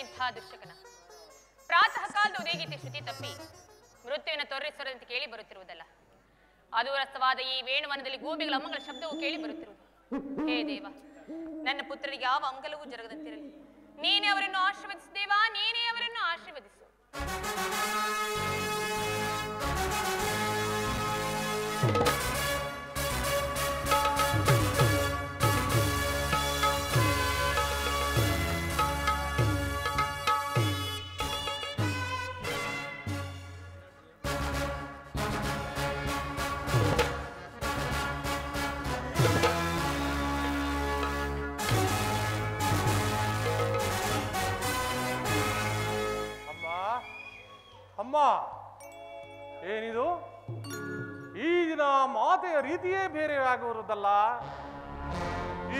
ಇಂಥ ದುಶ್ಶಕನ ಪ್ರಾತಃ ಕಾಲದ ಉದಯಗೀತೆ ಶ್ರುತಿ ತಪ್ಪಿ ಮೃತ್ಯುವಿನ ತೊರ್ರೆಸೊರದಂತೆ ಕೇಳಿ ಬರುತ್ತಿರುವುದಲ್ಲ. ಅದು ರಸವಾದ ಈ ವೇಣುವನದಲ್ಲಿ ಗೋಪಿಗಳ ಅಮ್ಮಗಳ ಶಬ್ದವು ಕೇಳಿ ಬರುತ್ತಿರುವುದು. ಹೇ ದೇವ, ನನ್ನ ಪುತ್ರರಿಗೆ ಯಾವ ಅಂಗಲವೂ ಜರುಗದಂತಿರಲಿ. ನೀನೇ ಅವರನ್ನು ಆಶೀರ್ವದಿಸಿದೇವಾ, ನೀನೇ ಅವರನ್ನು ಆಶೀರ್ವದಿಸು. ಅಮ್ಮ, ಏನಿದು? ಈ ದಿನ ಮಾತೆಯ ರೀತಿಯೇ ಬೇರೆಯಾಗಿರುವುದಲ್ಲ.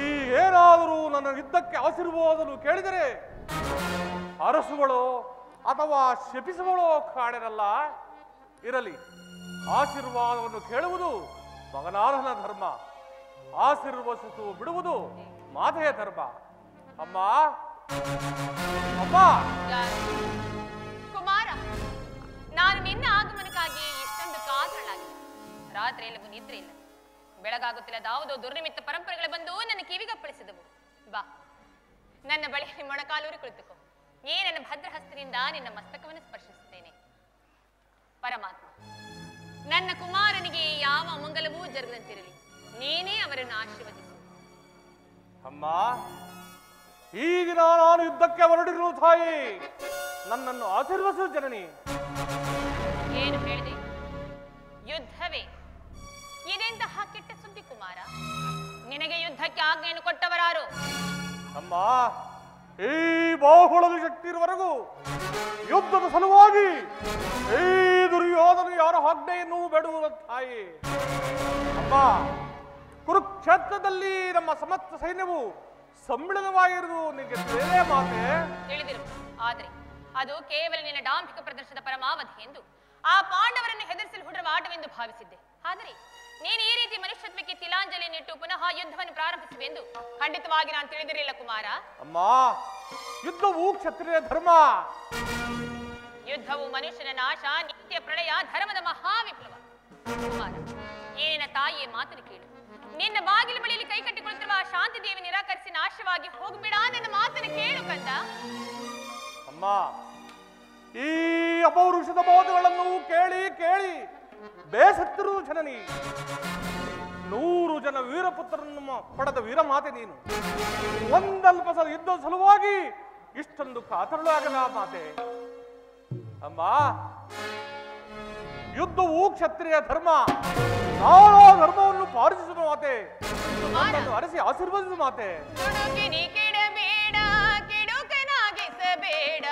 ಈ ಏನಾದರೂ ನನ್ನ ಯುದ್ಧಕ್ಕೆ ಆಶೀರ್ವಾದವನ್ನು ಕೇಳಿದರೆ ಅರಸುಗಳು ಅಥವಾ ಶಪಿಸುವಳೋ ಕಾಣಿರಲ್ಲ. ಇರಲಿ, ಆಶೀರ್ವಾದವನ್ನು ಕೇಳುವುದು ಮಗನಾರನ ಧರ್ಮ, ಆಶೀರ್ವದಿಸು ಬಿಡುವುದು ಮಾತೆಯ ಧರ್ಮ. ಅಮ್ಮ ಅಮ್ಮ. ಕುಮಾರ, ನಾನು ನಿನ್ನ ಆಗಮನಕ್ಕಾಗಿ ಇಷ್ಟೊಂದು ಕಾತರಳಾಗಿದೆ. ರಾತ್ರಿ ಎಲ್ಲವೂ ನಿದ್ರೆ ಇಲ್ಲ, ಬೆಳಗಾಗುತ್ತಿಲ್ಲದ ಯಾವುದೋ ದುರ್ನಿಮಿತ್ತ ಪರಂಪರೆಗಳು ಬಂದು ನನ್ನ ಕಿವಿಗಪ್ಪಳಿಸಿದವು. ಬಾ, ನನ್ನ ಬಳಿಯಲ್ಲಿ ಮೊಣಕಾಲೂರಿ ಕುಳಿತುಕೋ. ನನ್ನ ಭದ್ರಹಸ್ತನಿಂದ ನಿನ್ನ ಮಸ್ತಕವನ್ನು ಸ್ಪರ್ಶಿಸುತ್ತೇನೆ. ಪರಮಾತ್ಮ, ನನ್ನ ಕುಮಾರನಿಗೆ ಯಾವ ಅಮಂಗಲವೂ ಜರುಗದಂತಿರಲಿ. ನೀನೇ ಅವರನ್ನು ಆಶೀರ್ವದಿಸು. ಅಮ್ಮ, ಈ ದಿನ ನಾನು ಯುದ್ಧಕ್ಕೆ ಹೊರಡಿರುವ ತಾಯಿ, ನನ್ನನ್ನು ಆಶೀರ್ವದಿಸು ಜನನಿ. ಏನು ಹೇಳಿದೆ? ಯುದ್ಧವೇ? ಇದೆಂತಹ ಕೆಟ್ಟ ಸುದ್ದಿ ಕುಮಾರ. ನಿನಗೆ ಯುದ್ಧಕ್ಕೆ ಆಜ್ಞೆಯನ್ನು ಕೊಟ್ಟವರಾರು? ಅಮ್ಮ, ಈ ಬಾಹುಳದ ಶಕ್ತಿ ಇರುವವರೆಗೂ ಯುದ್ಧದ ಸಲುವಾಗಿ ಈ ದುರ್ಯೋಧನ ಯಾರ ಆಜ್ಞೆಯನ್ನು ಬೇಡುವ ತಾಯಿ. ಅಮ್ಮ, ಕುರುಕ್ಷೇತ್ರದಲ್ಲಿ ನಮ್ಮ ಸಮಸ್ತ ಸೈನ್ಯವು ಸಮ್ಮಿಳನವಾಗಿರುವುದು ನಿನಗೆ ತಿಳಿದೇ ಮಾತೆ? ತಿಳಿದಿರು, ಆದರೆ ಅದು ಕೇವಲ ನಿನ್ನ ಡಾಂಭಿಕ ಪ್ರದರ್ಶನದ ಪರಮಾವಧಿ ಎಂದು ಆ ಪಾಂಡವರನ್ನು ಹೆದರಿಸಲು ಹುಡುರುವ ಆಟವೆಂದು ಭಾವಿಸಿದ್ದೆ. ಆದರೆ ನೀನು ಈ ರೀತಿ ಮನುಷ್ಯತ್ವಕ್ಕೆ ತಿಲಾಂಜಲಿಯನ್ನಿಟ್ಟು ಪುನಃ ಯುದ್ಧವನ್ನು ಪ್ರಾರಂಭಿಸುವೆ ಎಂದು ಖಂಡಿತವಾಗಿ ನಾನು ತಿಳಿದಿರಲಿಲ್ಲ ಕುಮಾರ. ಅಮ್ಮ, ಯುದ್ಧವು ಕ್ಷತ್ರಿಯ ಧರ್ಮ. ಯುದ್ಧವು ಮನುಷ್ಯನ ನಾಶ, ನಿತ್ಯ ಪ್ರಳಯ, ಧರ್ಮದ ಮಹಾವಿಪ್ಲವ. ಕುಮಾರ, ಏನ ತಾಯಿಯ ಮಾತನ್ನು ಕೇಳು. ನಿನ್ನ ಬಾಗಿಲು ಬಳಿಯಲ್ಲಿ ಕೈ ಕಟ್ಟಿಕೊಳ್ಳುತ್ತಿರುವ ಆ ಶಾಂತಿ ದೇವಿ ನಿರಾಕರಿಸಿ ನಾಶವಾಗಿ ಹೋಗ್ಬೇಡ. ನನ್ನ ಮಾತನ್ನು ಕೇಳು ಕಂದ. ಅಮ್ಮ, ಈ ಅಪೌರುಷದ ಮಾತುಗಳನ್ನು ಕೇಳಿ ಕೇಳಿ ಬೇಸತ್ತಿರುವ ಜನನಿ. 100 ಜನ ವೀರಪುತ್ರರನ್ನು ಪಡೆದ ವೀರಮಾತೆ ನೀನು. ಒಂದಲ್ಪ ಸಲ ಯುದ್ಧದ ಸಲುವಾಗಿ ಇಷ್ಟೊಂದು ಕಾತರಳಾಗದ ಮಾತೆ. ಅಮ್ಮ, ಯುದ್ಧವು ಕ್ಷತ್ರಿಯ ಧರ್ಮ. ನಾನು ಧರ್ಮವನ್ನು ಪಾಲಿಸಿದ ಮಾತೆ, ನನ್ನನ್ನು ಅರಸಿ ಆಶೀರ್ವದಿಸಿದ ಮಾತೆ. ಕೆಡಬೇಡ, ಕೆಡುಕನಾಗಿಸಬೇಡ.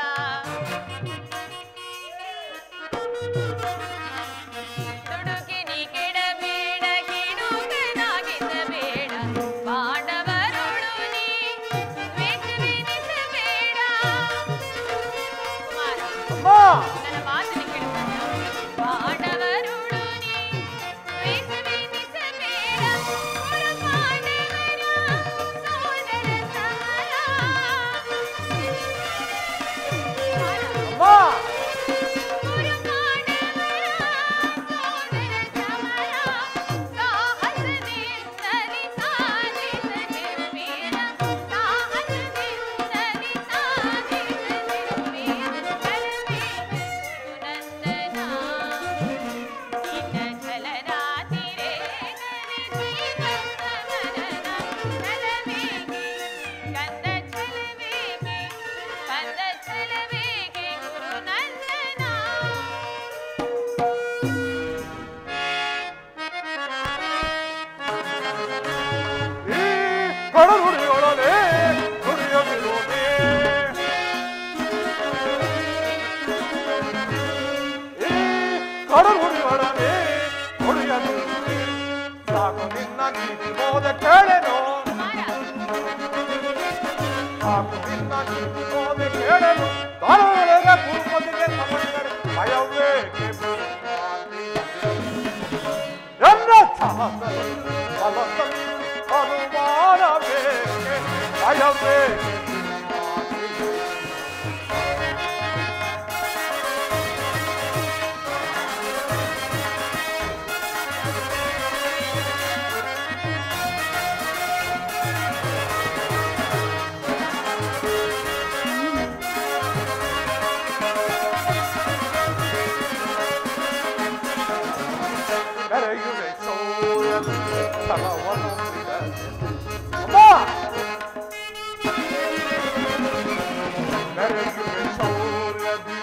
ಛಲವನ್ನು ಅಮ್ಮ ಬೆರಗಿನ ಶೌರ್ಯದಿ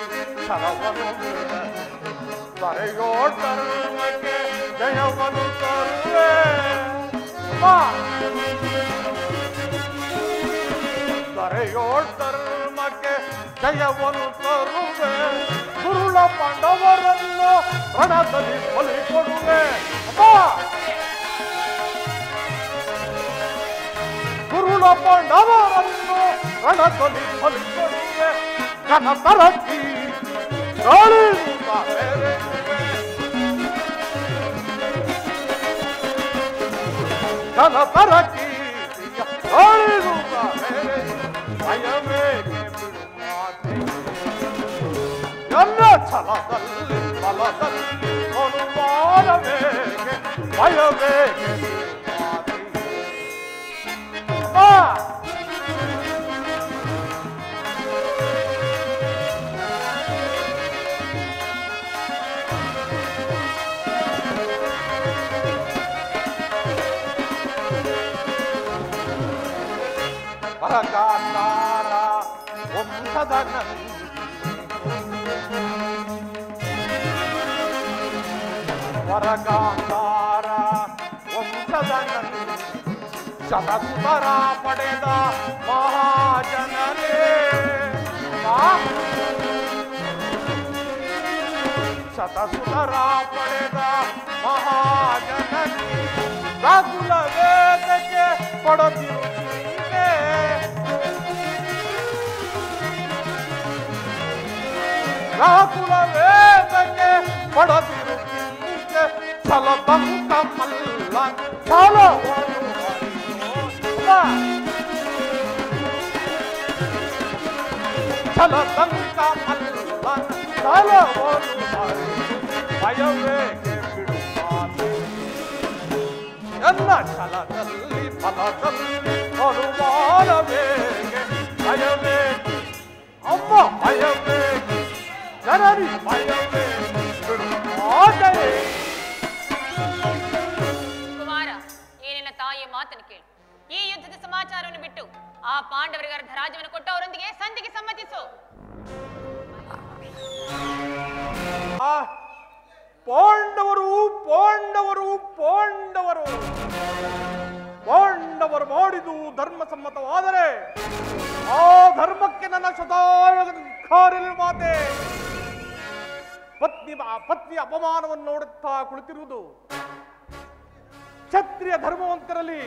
ಛಲವನ್ನು ಬರೆಯೋ ಧರ್ಮಕ್ಕೆ ಜಯವನ್ನು ತರುವೆ ಬರೆಯೋ ಧರ್ಮಕ್ಕೆ ಜಯವನ್ನು ತರುವೆ ದುರುಳ ಪಾಂಡವರನ್ನು ರಣದಲ್ಲಿ ಕೊಲಿಕೊಡುವೆ ದುರುಳ ಪಾಂಡವರನ್ನು ರಣದಲ್ಲಿ ಕೊಲಿಕೊಡುವೆ ಘನತರಕ್ಕಿ ಘನತರಕ್ಕಿ ಭಯವೇಗೆ ಬಿಡುಮಾತೆ ನನ್ನ ಛಲದಲ್ಲಿ ಬಲದಲ್ಲಿ ಅನುಮಾನವೇಗೆ ಭಯವೇಗೆ ಬಿಡುಮಾತೆ ವರಗಾಂಧಾರ ವಂಶದ ವರಗಾಂಧಾರ ವಂಶದ ಶತಸುತರ ಪಡೆದ ಮಹಾಜನರೇ ಶತಸುತರ ಪಡೆದ ಮಹಾಜನರೇ ರಾಗುಲ ವೇದಕ್ಕೆ ಕೊಡದಿರುತ್ತೀಗೆ ರಾಗುಲ ವೇದಕ್ಕೆ ಕೊಡದಿರುತ್ತೀಗೆ ಛಲದಂತ ಮಲ್ಲ ಛಲವನ್ನು ಛಲದಂತ ಮಲ್ಲ ಛಲವನ್ನು ಭಯವೇಗೆ ಬಿಡುಮಾತೆ ನನ್ನ ಛಲದಲ್ಲಿ ಫಲದಲ್ಲಿ ಅನುಮಾನವೇಗೆ ಭಯವೇಗೆ ಅಮ್ಮ ಭಯವೇಗೆ ಜನರಿ ಭಯವೇಗೆ ಬಿಡುಮಾತೆ ಕುಮಾರ ಏನಿಲ್ಲ ತಾಯಿಯ ಮಾತನ್ನು ಕೇಳು ಈ ಯುದ್ಧದ ಸಮಾಚಾರವನ್ನು ಬಿಟ್ಟು ಆ ಪಾಂಡವರಿಗೆ ಅರ್ಧ ರಾಜ್ಯವನ್ನು ಕೊಟ್ಟು ಅವರೊಂದಿಗೆ ಸಂಧಿಗೆ ಸಮ್ಮತಿಸು ಪಾಂಡವರು ಪಾಂಡವರು ಪಾಂಡವರು ಪಾಂಡವರು ಮಾಡಿದು ಧರ್ಮಸಮ್ಮತವಾದರೆ ಆ ಧರ್ಮಕ್ಕೆ ನನ್ನ ಶತಾಯಕಾರಿಲ್ಲ ಮಾತೆ ಪತ್ನಿ ಅಪಮಾನವನ್ನು ನೋಡುತ್ತಾ ಕುಳಿತಿರುವುದು ಕ್ಷತ್ರಿಯ ಧರ್ಮವಂತರಲ್ಲಿ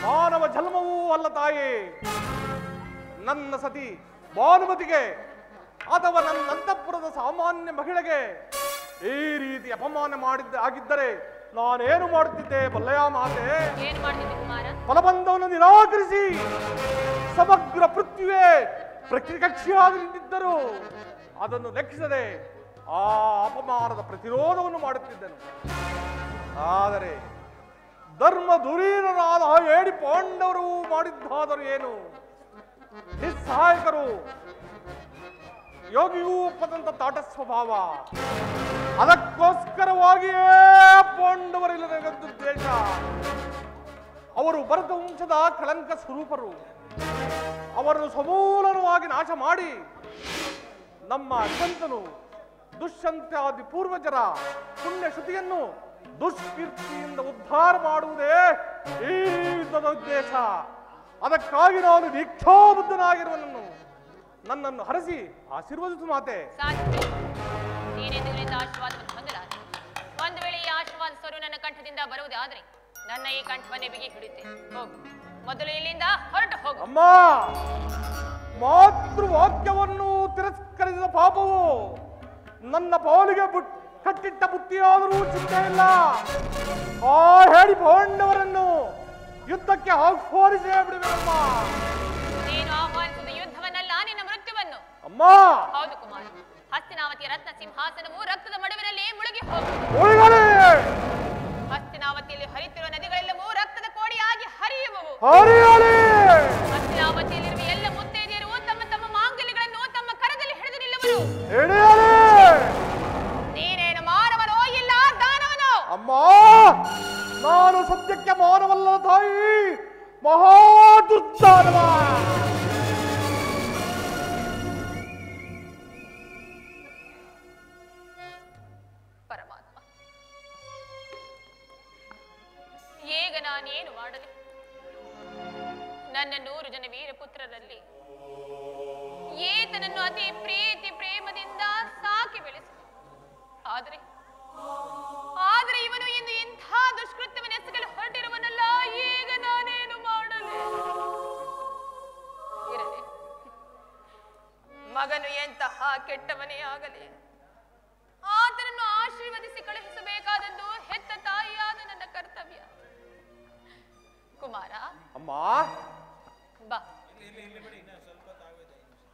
ಮಾನವ ಜನ್ಮವೂ ಅಲ್ಲ ತಾಯಿ. ನನ್ನ ಸತಿ ಭಾನುಮತಿಗೆ ಅಥವಾ ನನ್ನ ಅಂತಃಪುರದ ಸಾಮಾನ್ಯ ಮಹಿಳೆಗೆ ಈ ರೀತಿ ಅಪಮಾನ ಆಗಿದ್ದರೆ ನಾನೇನು ಮಾಡುತ್ತಿದ್ದೆ ಬಲ್ಲಯ ಮಾತೆ? ಫಲಬಂಧವನ್ನು ನಿರಾಕರಿಸಿ ಸಮಗ್ರ ಪೃಥ್ವಿಯೇ ಪ್ರತಿಕಕ್ಷಿಯಾಗಿ ನಿಂತಿದ್ದರು ಅದನ್ನು ಲೆಕ್ಕಿಸದೆ ಆ ಅಪಮಾನದ ಪ್ರತಿರೋಧವನ್ನು ಮಾಡುತ್ತಿದ್ದನು. ಆದರೆ ಧರ್ಮ ಧುರೀಣರಾದ ಹೇಳಿ ಪಾಂಡವರು ಮಾಡಿದ್ದಾದರೂ ಏನು? ನಿಸ್ಸಹಾಯಕರು, ಯೋಗಿಯೂ ಒಪ್ಪದಂತ ತಾಟ ಸ್ವಭಾವ. ಅದಕ್ಕೋಸ್ಕರವಾಗಿಯೇ ಪಾಂಡವರಿಲ್ಲದ ದ್ವೇಷ. ಅವರು ಭರತ ವಂಶದ ಕಳಂಕ ಸ್ವರೂಪರು. ಅವರನ್ನು ಸಮೂಲವಾಗಿ ನಾಶ ಮಾಡಿ ನಮ್ಮ ಅತ್ಯಂತನು ದುಷ್ಯಂತ್ಯಾದಿ ಪೂರ್ವಜರ ಪುಣ್ಯ ಶ್ರುತಿಯನ್ನು ದುಷ್ಕೀರ್ತಿಯಿಂದ ಉದ್ಧಾರ ಮಾಡುವುದೇ ಈ ಯುದ್ಧದ ಉದ್ದೇಶ. ಅದಕ್ಕಾಗಿ ನಾನು ದೀಕ್ಷಾಬದ್ಧನಾಗಿರುವನನ್ನು ನನ್ನನ್ನು ಹರಸಿ ಆಶೀರ್ವದಿಸು ಮಾತೆ. ಒಂದು ವೇಳೆ ಈ ಆಶೀರ್ವಾದ ಸ್ವರು ನನ್ನ ಕಂಠದಿಂದ ಬರುವುದಾದ್ರೆ ನನ್ನ ಈ ಕಂಠವನ್ನೇ ಬಿಗಿ ಹಿಡಿತೆ. ಹೋಗು, ಮೊದಲು ಇಲ್ಲಿಂದ ಹೊರಟು ಹೋಗು. ಅಮ್ಮ, ಮಾತೃವಾಕ್ಯವನ್ನು ತಿರಸ್ಕರಿಸಿದ ಪಾಪವು ನನ್ನ ಪಾಲಿಗೆ ಕಟ್ಟಿಟ್ಟ ಬುತ್ತಿಯಾದರೂ ಚಿಂತೆ ಇಲ್ಲ. ಆ ಹೇಳಿ ಪಾಂಡವರನ್ನು ಯುದ್ಧಕ್ಕೆ ಆಹ್ವಾನಿಸೇ ಬಿಡುವೆನಮ್ಮ. ನೀನು ಆಹ್ವಾನಿಸಿದ ಯುದ್ಧವನ್ನಲ್ಲ, ನಿನ್ನ ಮೃತ್ಯುವನ್ನು. ಅಮ್ಮ, ಹೌದು ಕುಮಾರ. ಹಸ್ತಿನಾವತಿಯ ರತ್ನ ಸಿಂಹಾಸನವು ರಕ್ತದ ಮಡುವಿನಲ್ಲಿ ಮುಳುಗಿ ಹೋಗು. ಹಸ್ತಿನಾವತಿಯಲ್ಲಿ ಹರಿತಿರುವ ನದಿಗಳೆಲ್ಲವೂ ರಕ್ತದ ಕೋಡಿಯಾಗಿ ಹರಿಯುವವು. ಹಸ್ತಿನಾವತಿಯಲ್ಲಿರುವ ಎಲ್ಲ ಮುತ್ತೈದೆಯರು ತಮ್ಮ ತಮ್ಮ ಮಾಂಗಲ್ಯಗಳನ್ನು ತಮ್ಮ ಕರದಲ್ಲಿ ಹಿಡಿದು ನಿಲ್ಲುವರು. ನೀನೇನು ಮಾನವನೋ ಇಲ್ಲ ದಾನವನೋ? ಅಮ್ಮ, ನಾನು ಸದ್ಯಕ್ಕೆ ಮಾನವಲ್ಲ ತಾಯಿ, ಮಹಾದುರ್ದಾನವ. ಪರಮಾತ್ಮ, ಈಗ ನಾನೇನು ಮಾಡಲಿ? ನನ್ನ 100 ಜನ ವೀರಪುತ್ರರಲ್ಲಿ ಏತನನ್ನು ಅತಿ ಪ್ರೀತಿ ಪ್ರೇಮದಿಂದ ಸಾಕಿ ಬೆಳೆಸಿದ. ಆದರೆ ಇವನು ಇಂದು ಇಂಥ ದುಷ್ಕೃತ್ಯವನ್ನು ಎಸಗಲು ಹೊರಟಿರುವನಲ್ಲ. ಈಗ ನಾನೇನು ಮಾಡಲಿ? ಇರಲಿ, ಮಗನು ಎಂತಹ ಕೆಟ್ಟವನೇ ಆಗಲಿ, ಆತನನ್ನು ಆಶೀರ್ವದಿಸಿ ಕಳುಹಿಸಬೇಕಾದದ್ದು ಹೆತ್ತ ತಾಯಿಯಾದ ನನ್ನ ಕರ್ತವ್ಯ. ಕುಮಾರ, ಅಮ್ಮ, ಬಾ.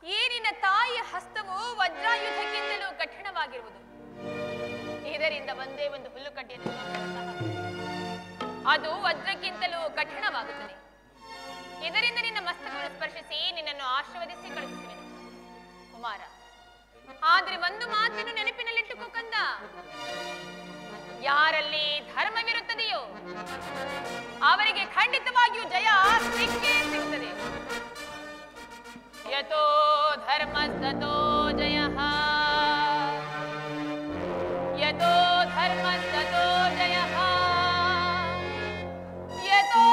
ಈ ನಿನ್ನ ತಾಯಿಯ ಹಸ್ತವು ವಜ್ರಾಯುಧಕ್ಕಿಂತಲೂ ಕಠಿಣವಾಗಿರುವುದು. ಇದರಿಂದ ಒಂದೇ ಒಂದು ಹುಲ್ಲುಕಡ್ಡಿಯನ್ನು ಅದು ವಜ್ರಕ್ಕಿಂತಲೂ ಕಠಿಣವಾಗುತ್ತದೆ. ಇದರಿಂದ ನಿನ್ನ ಮಸ್ತಕವನ್ನು ಸ್ಪರ್ಶಿಸಿ ನಿನ್ನನ್ನು ಆಶೀರ್ವದಿಸಿ ಕಳುಹಿಸುವೆನು. ಕುಮಾರ, ಆದ್ರೆ ಒಂದು ಮಾತನ್ನು ನೆನಪಿನಲ್ಲಿಟ್ಟುಕೋ ಕಂದ. ಯಾರಲ್ಲಿ ಧರ್ಮವಿರುತ್ತದೆಯೋ ಅವರಿಗೆ ಖಂಡಿತವಾಗಿಯೂ ಜಯ ಸಿಕ್ಕೇ ಸಿಗುತ್ತದೆ. ಯತೋ ಧರ್ಮಸ್ತತೋ ಜಯಃ, ಯತೋ ಧರ್ಮಸ್ತತೋ ಜಯಃ, ಯತೋ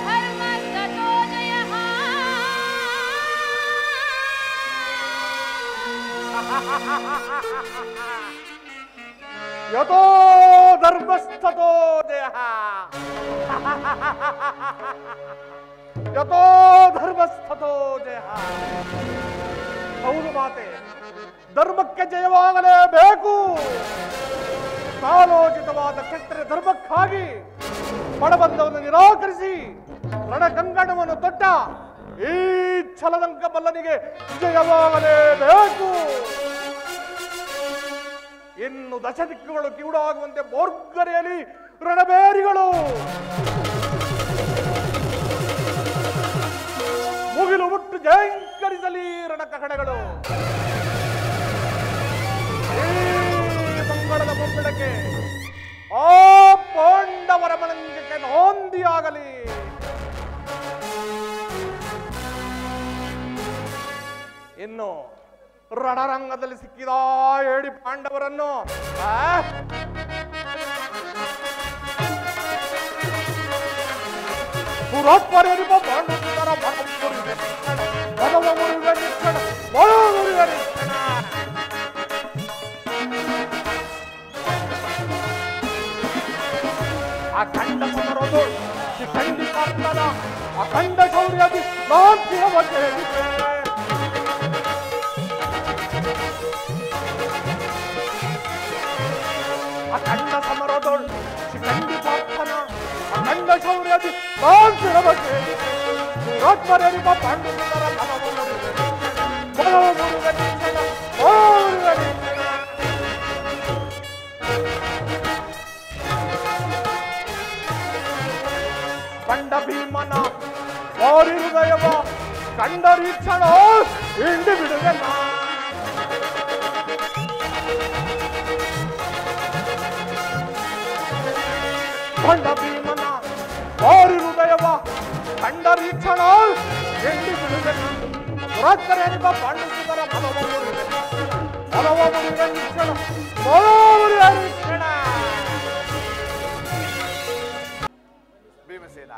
ಧರ್ಮಸ್ತತೋ ಜಯಃ. ಯತೋ ಧರ್ಮಸ್ಥತೋ ಜಯಃ, ಯತೋ ಧರ್ಮಸ್ಥತೋ ಜಯಃ. ಹೌದು ಮಾತೆ, ಧರ್ಮಕ್ಕೆ ಜಯವಾಗಲೇಬೇಕು. ಕಾಲೋಚಿತವಾದ ಕ್ಷತ್ರಿಯ ಧರ್ಮಕ್ಕಾಗಿ ಬಡಬಂದವನ್ನು ನಿರಾಕರಿಸಿ ರಣಕಂಗಣವನ್ನು ತೊಟ್ಟ ಈ ಛಲದಂಕ ಬಲ್ಲನಿಗೆ ಜಯವಾಗಲೇಬೇಕು. ಇನ್ನು ದಶದಿಕ್ಕುಗಳು ಕಿವುಡಾಗುವಂತೆ ಬೋರ್ಗರೆಯಲ್ಲಿ ರಣಬೇರಿಗಳು, ಮುಗಿಲು ಮುಟ್ಟು ಜಯಂಕರಿಸಲಿ ರಣಕಹಳೆಗಳು. ಈ ಮಂಗಳದ ಮುಂಬಿಡಕ್ಕೆ ಆ ಪಾಂಡವರ ಮನಂಗಕ್ಕೆ ನೋಂದಿಯಾಗಲಿ. ಇನ್ನು ರಣರಂಗದಲ್ಲಿ ಸಿಕ್ಕಿದ 7 ಪಾಂಡವರನ್ನು ಪುರಾತ್ಮರೇರಿಪ ಪಾಂಡವರ ಅಖಂಡ ಸಮರೋದು ಖಂಡಿತ ಅಖಂಡ ಶೌರ್ಯದಿ ನಾಂತಿಹವಕ್ಕೆ ಅಖಂಡ ಸಮರದೊಳ್ ಖಂಡಿತಾರ್ಥನ ಅಖಂಡ ಶೌರ್ಯದಿ ನಾಂತಿಹವಕ್ಕೆ ಪುರಾತ್ಮರೇರಿಪ ಪಾಂಡವರ ಕಂಡ ಭೀಮನ ವಾರಿ ಹೃದಯವ ಕಂಡರೀಕ್ಷಣ ಹಿಂಡಿ ಬಿಡುವೆನ. ಕಂಡ ಭೀಮನ ವಾರಿ ಹೃದಯವ ಕಂಡರೀಕ್ಷಣ ಹಿಂಡಿ ಬಿಡುವೆನ. ಪುರಾತ್ಮರೇರಿಪ ಪಾಂಡವರ ಭೀಮಸೇನ,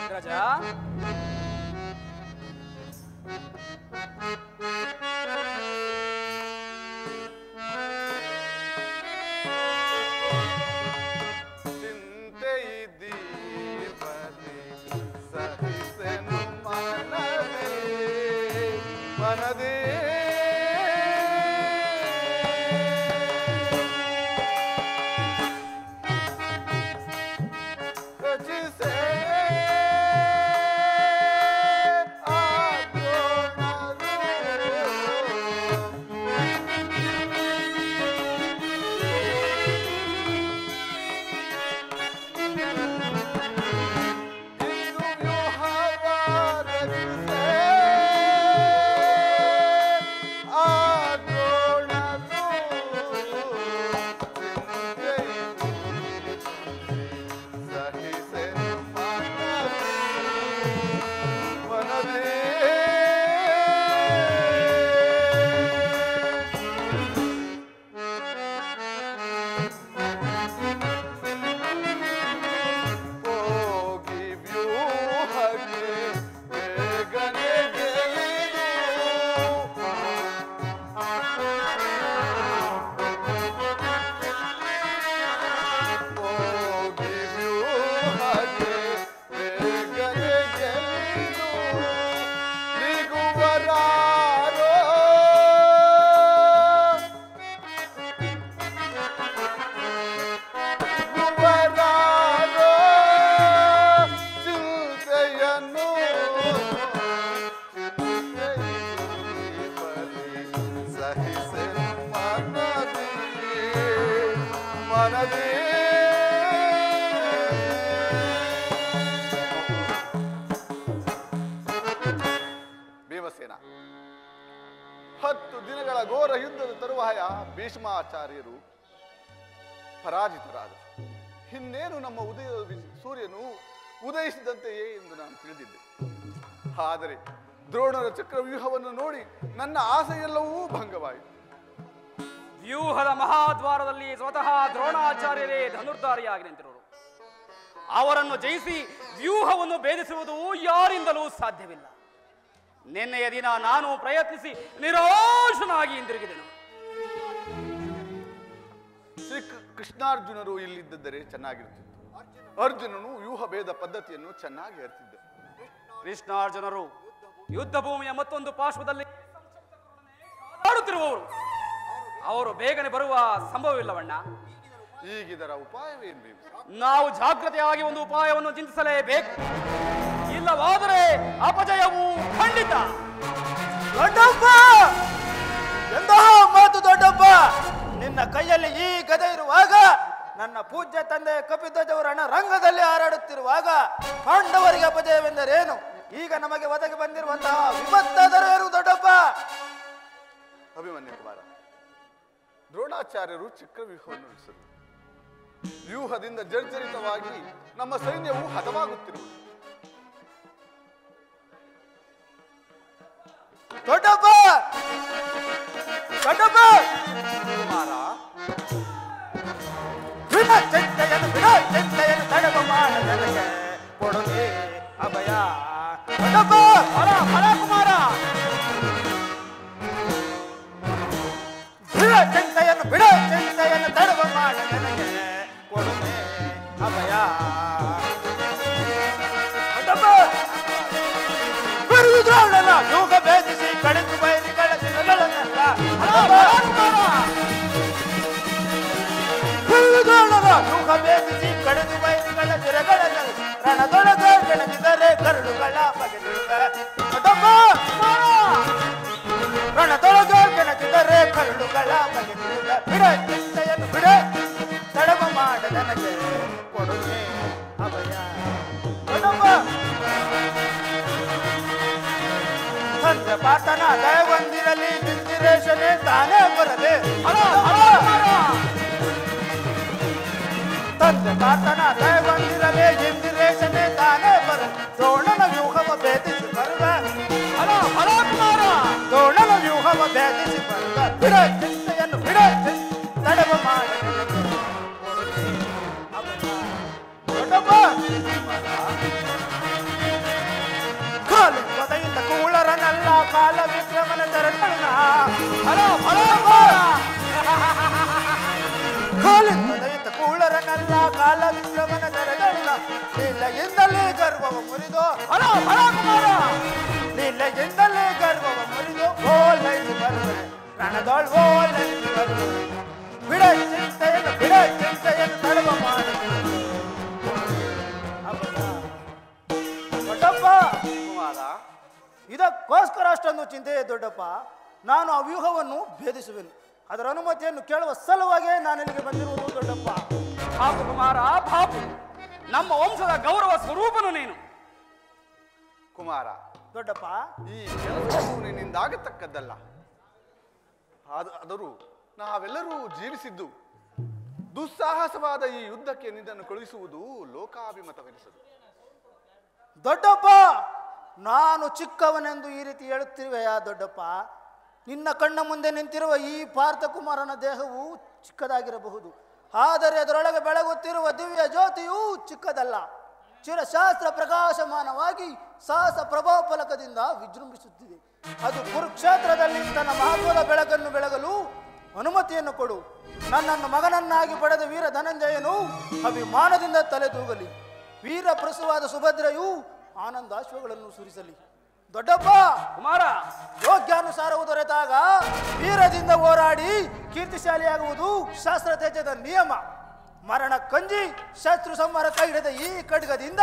ಅಗ್ರಜ, 10 ದಿನಗಳ ಘೋರ ಯುದ್ಧದ ತರುವಾಯ ಭೀಷ್ಮಾಚಾರ್ಯರು ಪರಾಜಿತರಾದರು. ಇನ್ನೇನು ನಮ್ಮ ಸೂರ್ಯನು ಉದಯಿಸಿದಂತೆಯೇ ಎಂದು ನಾನು ತಿಳಿದಿದ್ದೆ. ಆದರೆ ದ್ರೋಣರ ಚಕ್ರವ್ಯೂಹವನ್ನು ನೋಡಿ ನನ್ನ ಆಸೆಯೆಲ್ಲವೂ ಭಂಗವಾಯಿತು. ವ್ಯೂಹದ ಮಹಾದ್ವಾರದಲ್ಲಿ ಸ್ವತಃ ದ್ರೋಣಾಚಾರ್ಯರೇ ಧನುರ್ಧಾರಿಯಾಗಿ ನಿಂತಿರುವರು. ಅವರನ್ನು ಜಯಿಸಿ ವ್ಯೂಹವನ್ನು ಭೇದಿಸುವುದು ಯಾರಿಂದಲೂ ಸಾಧ್ಯವಿಲ್ಲ. ನಿನ್ನೆಯ ದಿನ ನಾನು ಪ್ರಯತ್ನಿಸಿ ನಿರಾಶನಾಗಿ ಹಿಂದಿರುಗಿದೆನು. ಶ್ರೀ ಕೃಷ್ಣಾರ್ಜುನರು ಇಲ್ಲಿದ್ದರೆ ಚೆನ್ನಾಗಿರುತ್ತಿತ್ತು. ಅರ್ಜುನನು ವ್ಯೂಹ ಭೇದ ಪದ್ಧತಿಯನ್ನು ಚೆನ್ನಾಗಿ ಅರಿತಿದ್ದ. ಕೃಷ್ಣಾರ್ಜುನರು ಯುದ್ಧ ಭೂಮಿಯ ಮತ್ತೊಂದು ಪಾರ್ಶ್ವದಲ್ಲಿ ಆಡುತ್ತಿರುವವರು. ಅವರು ಬೇಗನೆ ಬರುವ ಸಂಭವವಿಲ್ಲವಣ್ಣ. ಈಗಿದರ ಉಪಾಯವೇನು ಭೀಮ? ನಾವು ಜಾಗ್ರತೆಯಾಗಿ ಒಂದು ಉಪಾಯವನ್ನು ಚಿಂತಿಸಲೇಬೇಕು. ಇಲ್ಲವಾದರೆ ಅಪಜಯವು ಖಂಡಿತ. ದೊಡ್ಡಪ್ಪ, ಎಂತಹ ಮಾತು ದೊಡ್ಡಪ್ಪ! ನಿನ್ನ ಕೈಯಲ್ಲಿ ಈ ಗದೆ ಇರುವಾಗ, ನನ್ನ ಪೂಜ್ಯ ತಂದೆ ಕಪಿಧ್ವಜ ರಂಗದಲ್ಲಿ ಹಾರಾಡುತ್ತಿರುವಾಗ ಪಾಂಡವರಿಗೆ ಅಪಜಯವೆಂದರೇನು? ಈಗ ನಮಗೆ ಒದಗಿ ಬಂದಿರುವಂತಹ ವಿಪತ್ತಾದರೇನು ದೊಡ್ಡಪ್ಪ? ಅಭಿಮನ್ಯು ಕುಮಾರ, ದ್ರೋಣಾಚಾರ್ಯರು ಚಕ್ರವ್ಯೂಹವನ್ನು ನಡೆಸಿದರು. ವ್ಯೂಹದಿಂದ ಜರ್ಜರಿತವಾಗಿ ನಮ್ಮ ಸೈನ್ಯವು ಹತವಾಗುತ್ತಿರುವುದು. ದೊಡ್ಡಪ್ಪ, ದೊಡ್ಡಪ್ಪ ಕುಮಾರ, ಬಿಡ ಚಿಂತೆಯನ್ನು, ಬಿಡ ಚಿಂತೆಯನ್ನು ತಡೆದು ಮಾಡದನಗೆ ಕೊಡುಗೆ ಅಭಯ. ದೊಡ್ಡಪ್ಪ, ಹೊರ ಹೊರ ಕುಮಾರ, ಬಿಡ ಚಿಂತೆಯನ್ನು, ಬಿಡ ಚಿಂತೆಯನ್ನು ತಡೆದು ಮಾಡದನಗೆ ಕೊಡುಗೆ ಅಭಯ. ದೊಡ್ಡಪ್ಪ, ಬಿರುವುದ್ರೊಳನ ಯೋಗ ಭೇದಿಸಿ ಕಡಿದು ಬಯಲಿ ಕಳಚಿನಗಳನ್ನೆಲ್ಲ ಯುಗ ಭೇದಿಸಿ ಕಡಿದು ಬಯಲಿಗಳ ಚಿರಗಳನ್ನೆಲ್ಲ ರಣದೊಳಗ ಕೆಣಗಿದರೆ ಕರುಳುಗಳ ಬಗೆದಿರುವೆ. ರಣದೊಳಗ ಕೆಣಗಿದರೆ ಕರುಳುಗಳ ಬಗೆದಿರುವೆ. ಬಿಡ ಚಿಂತೆಯನ್ನು, ಬಿಡ ತಡವ ಮಾಡ ನನಗೆ ಕೊಡುಗೆ ಅಭಯ. ಸಂಜೆ ಪಾತನ ದಯವಂದಿರಲಿ, ಇಂದಿರೇಶನೇ ತಾನೇ ಬರಲಿ. ತಂದೆ ಪಾತನ ದಯವಂದಿರಲಿ, ಇಂದಿರೇಶನೇ ತಾನೇ ಬರಲಿ. ದ್ರೋಣನ ವ್ಯೂಹವ ಭೇದಿಸಿ ಬರುವ, ದ್ರೋಣನ ವ್ಯೂಹವ ಭೇದಿಸಿ ಬರುವ. ಬಿಡ ಚಿಂತೆಯನ್ನು, ಬಿಡ ತಡವ ಮಾಡ ಕಾಲು ಪದಯಿಂದ ಕೂಳರನಲ್ಲ ಕಾಲ ವಿಕ್ರಮನ ಚರಣ. ಕಾಲು ಪದಯಿಂದ ಕೂಳರನಲ್ಲ ಕಾಲ ವಿಕ್ರಮನ ಚರಣ. ಲೀಲೆಯಿಂದಲೇ ಗರ್ವವ ಮುರಿದು, ಲೀಲೆಯಿಂದಲೇ ಗರ್ವವ ಮುರಿದು ಓಲೈಸಿ ಬರುವೆ ರಣದೊಳ್ ಓಲೈಸಿ ಬರುವೆ. ಬಿಡ ಚಿಂತೆಯನ್ನು, ಬಿಡ ಚಿಂತೆಯನ್ನು ತಡವ ಮಾಡಿ. ದೊಡ್ಡಪ್ಪ ಕುಮಾರ, ಇದಕ್ಕೋಸ್ಕರ ಅಷ್ಟೊಂದು ಚಿಂತೆ ದೊಡ್ಡಪ್ಪ. ನಾನು ಆ ವ್ಯೂಹವನ್ನು ಭೇದಿಸುವೆನು. ಅದರ ಅನುಮತಿಯನ್ನು ಕೇಳುವ ಸಲುವಾಗೇ ನಾನು ಇಲ್ಲಿಗೆ ಬಂದಿರುವುದು ದೊಡ್ಡಪ್ಪ. ಪಾಪು ಕುಮಾರ, ಪಾಪು. ನಮ್ಮ ವಂಶದ ಗೌರವ ಸ್ವರೂಪನು ನೀನು. ಕುಮಾರ, ದೊಡ್ಡಪ್ಪ, ಈ ಕೆಲಸವು ನಿನ್ನಿಂದಾಗತಕ್ಕದ್ದಲ್ಲ. ಆದರೂ ನಾವೆಲ್ಲರೂ ಜೀವಿಸಿದ್ದು ದುಸ್ಸಾಹಸವಾದ ಈ ಯುದ್ಧಕ್ಕೆ ನಿನ್ನನ್ನು ಕಳುಹಿಸುವುದು ಲೋಕಾಭಿಮತವೆನಿಸದು. ದೊಡ್ಡಪ್ಪ, ನಾನು ಚಿಕ್ಕವನೆಂದು ಈ ರೀತಿ ಹೇಳುತ್ತಿರುವೆಯಾ ದೊಡ್ಡಪ್ಪ? ನಿನ್ನ ಕಣ್ಣ ಮುಂದೆ ನಿಂತಿರುವ ಈ ಪಾರ್ಥಕುಮಾರನ ದೇಹವು ಚಿಕ್ಕದಾಗಿರಬಹುದು, ಆದರೆ ಅದರೊಳಗೆ ಬೆಳಗುತ್ತಿರುವ ದಿವ್ಯ ಜ್ಯೋತಿಯೂ ಚಿಕ್ಕದಲ್ಲ. ಚಿರಶಾಸ್ತ್ರ ಪ್ರಕಾಶಮಾನವಾಗಿ ಸಾಹಸ ಪ್ರಭಾವ ಫಲಕದಿಂದ ವಿಜೃಂಭಿಸುತ್ತಿದೆ. ಅದು ಕುರುಕ್ಷೇತ್ರದಲ್ಲಿ ತನ್ನ ಮಹತ್ವದ ಬೆಳಕನ್ನು ಬೆಳಗಲು ಅನುಮತಿಯನ್ನು ಕೊಡು. ನನ್ನನ್ನು ಮಗನನ್ನಾಗಿ ಪಡೆದ ವೀರ ಧನಂಜಯನು ಅಭಿಮಾನದಿಂದ ತಲೆದೂಗಲಿ. ವೀರ ಪ್ರಸುವಾದ ಸುಭದ್ರೆಯು ಆನಂದಾಶ್ವಗಳನ್ನು ಸುರಿಸಲಿ. ದೊಡ್ಡಪ್ಪ ಕುಮಾರ, ಯೋಗ್ಯಾನುಸಾರವು ದೊರೆತಾಗ ವೀರದಿಂದ ಹೋರಾಡಿ ಕೀರ್ತಿಶಾಲಿಯಾಗುವುದು ಶಾಸ್ತ್ರ ತೇಜದ ನಿಯಮ. ಮರಣ ಕಂಜಿ ಶತ್ರು ಸಂಹಾರ ಕೈ ಹಿಡಿದ ಈ ಖಡ್ಗದಿಂದ